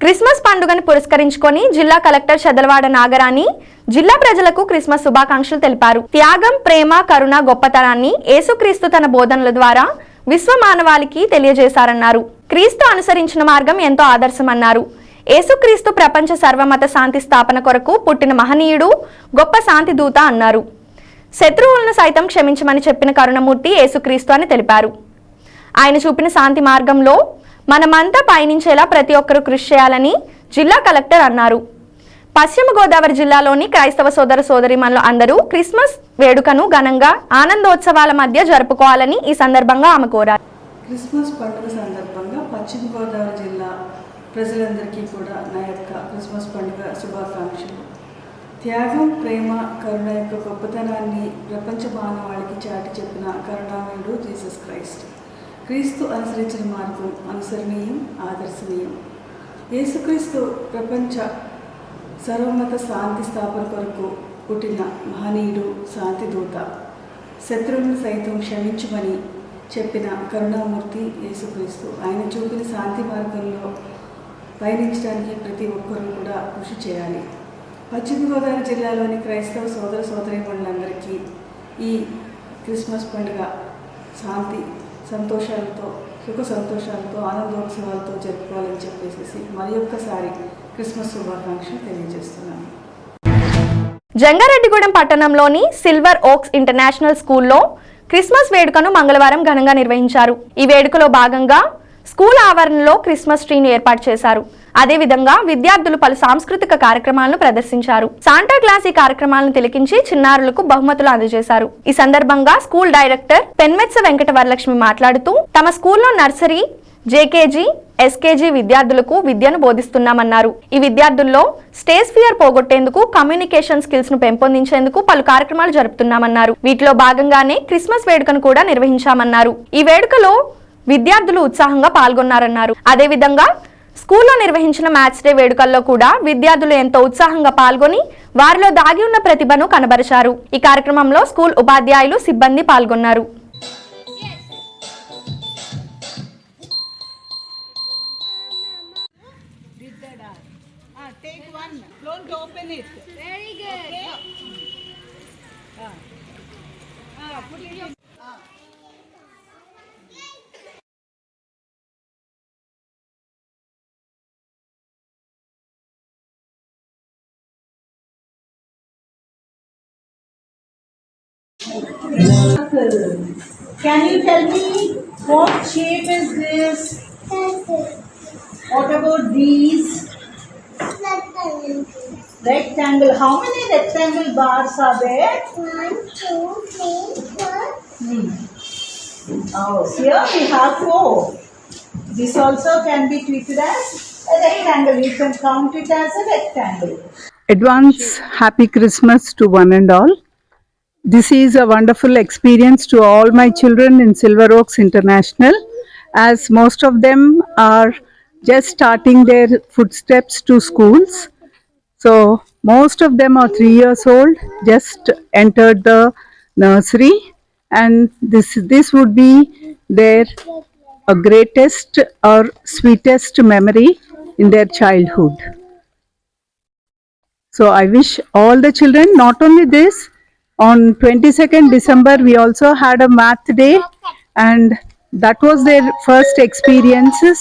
క్రిస్మస్ పండుగను పురస్కరించుకొని జిల్లా కలెక్టర్ చదలవాడ నాగరాణి జిల్లా ప్రజలకు క్రిస్మస్ శుభాకాంక్షలు తెలిపారు. త్యాగం, ప్రేమ, కరుణ గొప్పతనాన్ని యేసుక్రీస్తు తన బోధనల ద్వారా విశ్వ మానవాళికి తెలియజేశారన్నారు. క్రీస్తు అనుసరించిన మార్గం ఎంతో ఆదర్శమన్నారు. యేసుక్రీస్తు ప్రపంచ సర్వమత శాంతి స్థాపన కొరకు పుట్టిన మహనీయుడు, గొప్ప శాంతి దూత అన్నారు. శత్రువులను సైతం క్షమించమని చెప్పిన కరుణమూర్తి యేసుక్రీస్తు అని తెలిపారు. ఆయన చూపిన శాంతి మార్గంలో మనమంతా పయనించేలా ప్రతి ఒక్కరూ కృషి చేయాలని జిల్లా కలెక్టర్ అన్నారు. పశ్చిమ గోదావరి జిల్లాలోని క్రైస్తవ సోదర సోదరీమణులు అందరూ క్రిస్మస్ వేడుకను ఘనంగా ఆనందోత్సవాల మధ్య జరుపుకోవాలని ఈ సందర్భంగా ఆమె కోరారు. క్రిస్మస్ పండుగ సందర్భంగా పశ్చిమ గోదావరి జిల్లా ప్రజలందరికీ కూడా నా యొక్క క్రిస్మస్ పండుగ శుభాకాంక్షలు. త్యాగం, ప్రేమ, కరుణ యొక్క గొప్పతనాన్ని ప్రపంచ మానవాళికి చాటి చెప్పిన కరుణామయుడు జీసస్ క్రైస్ట్. క్రీస్తు అనుసరించిన మార్గం అనుసరణీయం, ఆదర్శనీయం. యేసుక్రీస్తు ప్రపంచ సర్వమత శాంతి స్థాపన కొరకు పుట్టిన మహనీయుడు, శాంతి దూత. శత్రువులను సైతం క్షమించమని చెప్పిన కరుణామూర్తి యేసుక్రీస్తు. ఆయన చూపిన శాంతి మార్గంలో పయనించడానికి ప్రతి ఒక్కరూ కూడా కృషి చేయాలి. పశ్చిమ గోదావరి జిల్లాలోని క్రైస్తవ సోదర సోదరీమణులందరికీ ఈ క్రిస్మస్ పండుగ శాంతి సంతోషాలతో, సుఖ సంతోషాలతో, ఆనందోత్సవాలతో జరుపుకోవాలని చెప్పేసి మరి ఒక్కసారి క్రిస్మస్ శుభాకాంక్షలు తెలియజేస్తున్నాను. జంగారెడ్డిగూడెం పట్టణంలోని సిల్వర్ ఓక్స్ ఇంటర్నేషనల్ స్కూల్లో క్రిస్మస్ వేడుకను మంగళవారం ఘనంగా నిర్వహించారు. ఈ వేడుకలో భాగంగా స్కూల్ ఆవరణలో క్రిస్మస్ ట్రీని ఏర్పాటు చేశారు. అదేవిధంగా విద్యార్థులు పలు సాంస్కృతిక కార్యక్రమాలను ప్రదర్శించారు. శాంటా క్లాస్ ఈ కార్యక్రమాలను తిలకించి చిన్నారులకు బహుమతులు అందజేశారు. ఈ సందర్భంగా స్కూల్ డైరెక్టర్ పెన్మెత్స వెంకట వరలక్ష్మి మాట్లాడుతూ తమ స్కూల్లో నర్సరీ, జేకేజీ, ఎస్కేజీ విద్యార్థులకు విద్యను బోధిస్తున్నామన్నారు. ఈ విద్యార్థుల్లో స్టేజ్ ఫియర్ పోగొట్టేందుకు, కమ్యూనికేషన్ స్కిల్స్ ను పెంపొందించేందుకు పలు కార్యక్రమాలు జరుపుతున్నామన్నారు. వీటిలో భాగంగానే క్రిస్మస్ వేడుకను కూడా నిర్వహించామన్నారు. ఈ వేడుకలో విద్యార్థులు ఉత్సాహంగా పాల్గొన్నారన్నారు. అదేవిధంగా స్కూల్లో నిర్వహించిన మ్యాచ్ డే వేడుకల్లో కూడా విద్యార్థులు ఎంతో ఉత్సాహంగా పాల్గొని వారిలో దాగి ఉన్న ప్రతిభను కనబరిచారు. ఈ కార్యక్రమంలో స్కూల్ ఉపాధ్యాయులు, సిబ్బంది పాల్గొన్నారు. Can you tell me what shape is this? What about these? Rectangle. How many rectangle bars are there? 1, 2, 3, 4. Oh, here we have 4. This also can be treated as a rectangle. You can count it as a rectangle. Advance happy Christmas to one and all. This is a wonderful experience to all my children in Silver Oaks International, as most of them are just starting their footsteps to schools. So most of them are 3 years old, just entered the nursery, and this would be their greatest or sweetest memory in their childhood. So I wish all the children, not only this, on 22nd December we also had a math day, and that was their first experiences.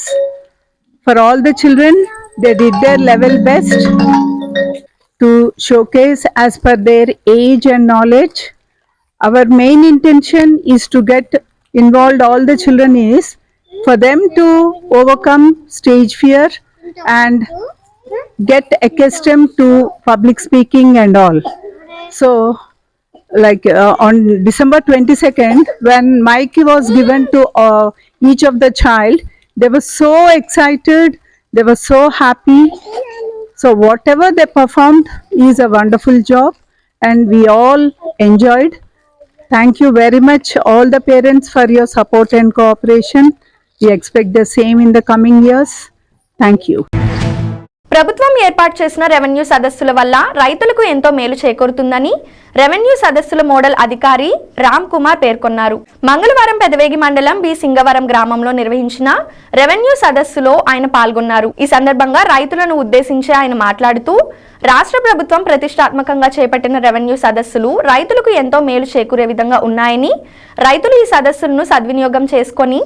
For all the children, they did their level best to showcase as per their age and knowledge. Our main intention is to get involved all the children is for them to overcome stage fear and get accustomed to public speaking and all. So like on December 22nd, when mic was given to each of the child, they were so excited, they were so happy. So whatever they performed is a wonderful job, and we all enjoyed. Thank you very much all the parents for your support and cooperation. We expect the same in the coming years. Thank you. ప్రభుత్వం ఏర్పాటు చేసిన రెవెన్యూ సదస్సుల వల్ల రైతులకు ఎంతో మేలు చేకూరుతుందని రెవెన్యూ సదస్సుల మోడల్ అధికారి రామ్ కుమార్ పేర్కొన్నారు. మంగళవారం పెదవేగి మండలం బి సింగవరం గ్రామంలో నిర్వహించిన రెవెన్యూ సదస్సులో ఆయన పాల్గొన్నారు. ఈ సందర్భంగా రైతులను ఉద్దేశించి ఆయన మాట్లాడుతూ రాష్ట్ర ప్రభుత్వం ప్రతిష్టాత్మకంగా చేపట్టిన రెవెన్యూ సదస్సులు రైతులకు ఎంతో మేలు చేకూరే విధంగా ఉన్నాయని, రైతులు ఈ సదస్సులను సద్వినియోగం చేసుకొని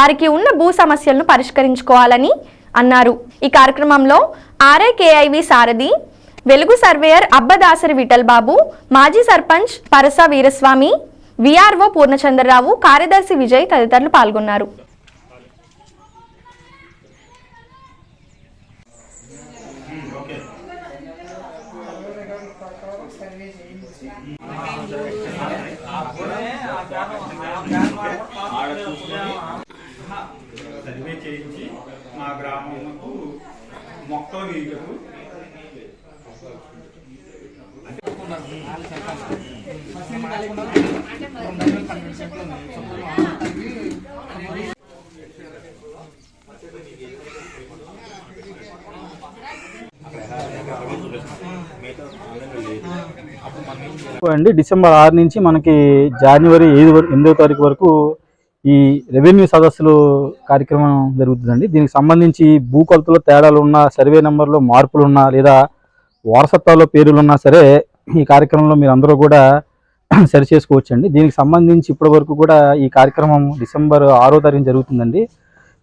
వారికి ఉన్న భూ సమస్యలను పరిష్కరించుకోవాలని అన్నారు. ఈ కార్యక్రమంలో ఆర్ఐకేఐవి సారథి, వెలుగు సర్వేయర్ అబ్బదాసరి విఠల్ బాబు, మాజీ సర్పంచ్ పరస వీరస్వామి, విఆర్ఓ పూర్ణచంద్రరావు, కార్యదర్శి విజయ్ తదితరులు పాల్గొన్నారు. సర్వే చేసి సంబంధించి మా గ్రామముకు మొక్క నీళ్లకు అండి డిసెంబర్ 6 నుంచి మనకి జనవరి 8వ తారీఖు వరకు ఈ రెవెన్యూ సదస్సులు కార్యక్రమం జరుగుతుందండి. దీనికి సంబంధించి భూకొలతలో తేడాలు ఉన్నా, సర్వే నెంబర్లో మార్పులు ఉన్నా, లేదా వారసత్వాల్లో పేర్లు ఉన్నా సరే ఈ కార్యక్రమంలో మీరు అందరూ కూడా సరి చేసుకోవచ్చండి. దీనికి సంబంధించి ఇప్పటి వరకు కూడా ఈ కార్యక్రమం డిసెంబర్ 6వ తారీఖు జరుగుతుందండి.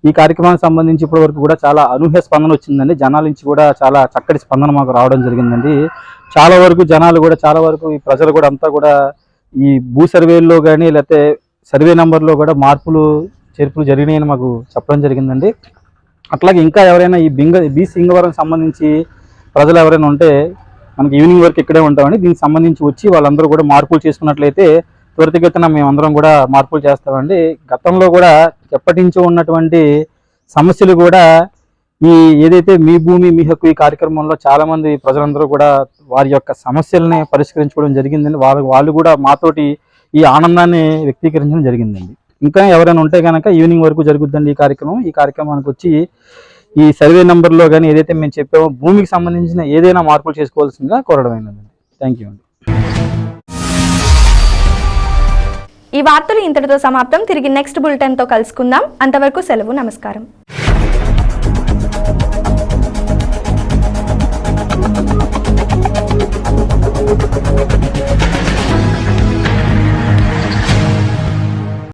ఈ కార్యక్రమానికి సంబంధించి ఇప్పటి వరకు కూడా చాలా అనూహ్య స్పందన వచ్చిందండి. జనాల నుంచి కూడా చాలా చక్కటి స్పందన మాకు రావడం జరిగిందండి. చాలా వరకు జనాలు కూడా, చాలా వరకు ఈ ప్రజలు కూడా అంతా కూడా ఈ భూ సర్వేల్లో కానీ లేకపోతే సర్వే నెంబర్లో కూడా మార్పులు చేర్పులు జరిగినాయని మాకు చెప్పడం జరిగిందండి. అట్లాగే ఇంకా ఎవరైనా ఈ బి సింగవరం సంబంధించి ప్రజలు ఎవరైనా ఉంటే మనకి ఈవినింగ్ వరకు ఇక్కడే ఉంటామండి. దీనికి సంబంధించి వచ్చి వాళ్ళందరూ కూడా మార్పులు చేసుకున్నట్లయితే త్వరితగతిన మేమందరం కూడా మార్పులు చేస్తామండి. గతంలో కూడా ఎప్పటి నుంచో ఉన్నటువంటి సమస్యలు కూడా ఈ ఏదైతే మీ భూమి మీ హక్కు ఈ కార్యక్రమంలో చాలామంది ప్రజలందరూ కూడా వారి యొక్క సమస్యల్ని పరిష్కరించుకోవడం జరిగిందండి. వాళ్ళు కూడా మాతోటి ఈ ఆనందాన్ని వ్యక్తీకరించడం జరిగిందండి. ఇంకా ఎవరైనా ఉంటే కనుక ఈవినింగ్ వరకు జరుగుద్దండి ఈ కార్యక్రమం. ఈ కార్యక్రమానికి వచ్చి ఈ సర్వే నెంబర్లో కానీ ఏదైతే మేము చెప్పామో భూమికి సంబంధించిన ఏదైనా మార్పులు చేసుకోవాల్సిందిగా కోరడమైనదండి. థ్యాంక్ యూ అండి. ఈ వార్తలు ఇంతటితో సమాప్తం. తిరిగి నెక్స్ట్ బులెటిన్తో కలుసుకుందాం. అంతవరకు సెలవు. నమస్కారం.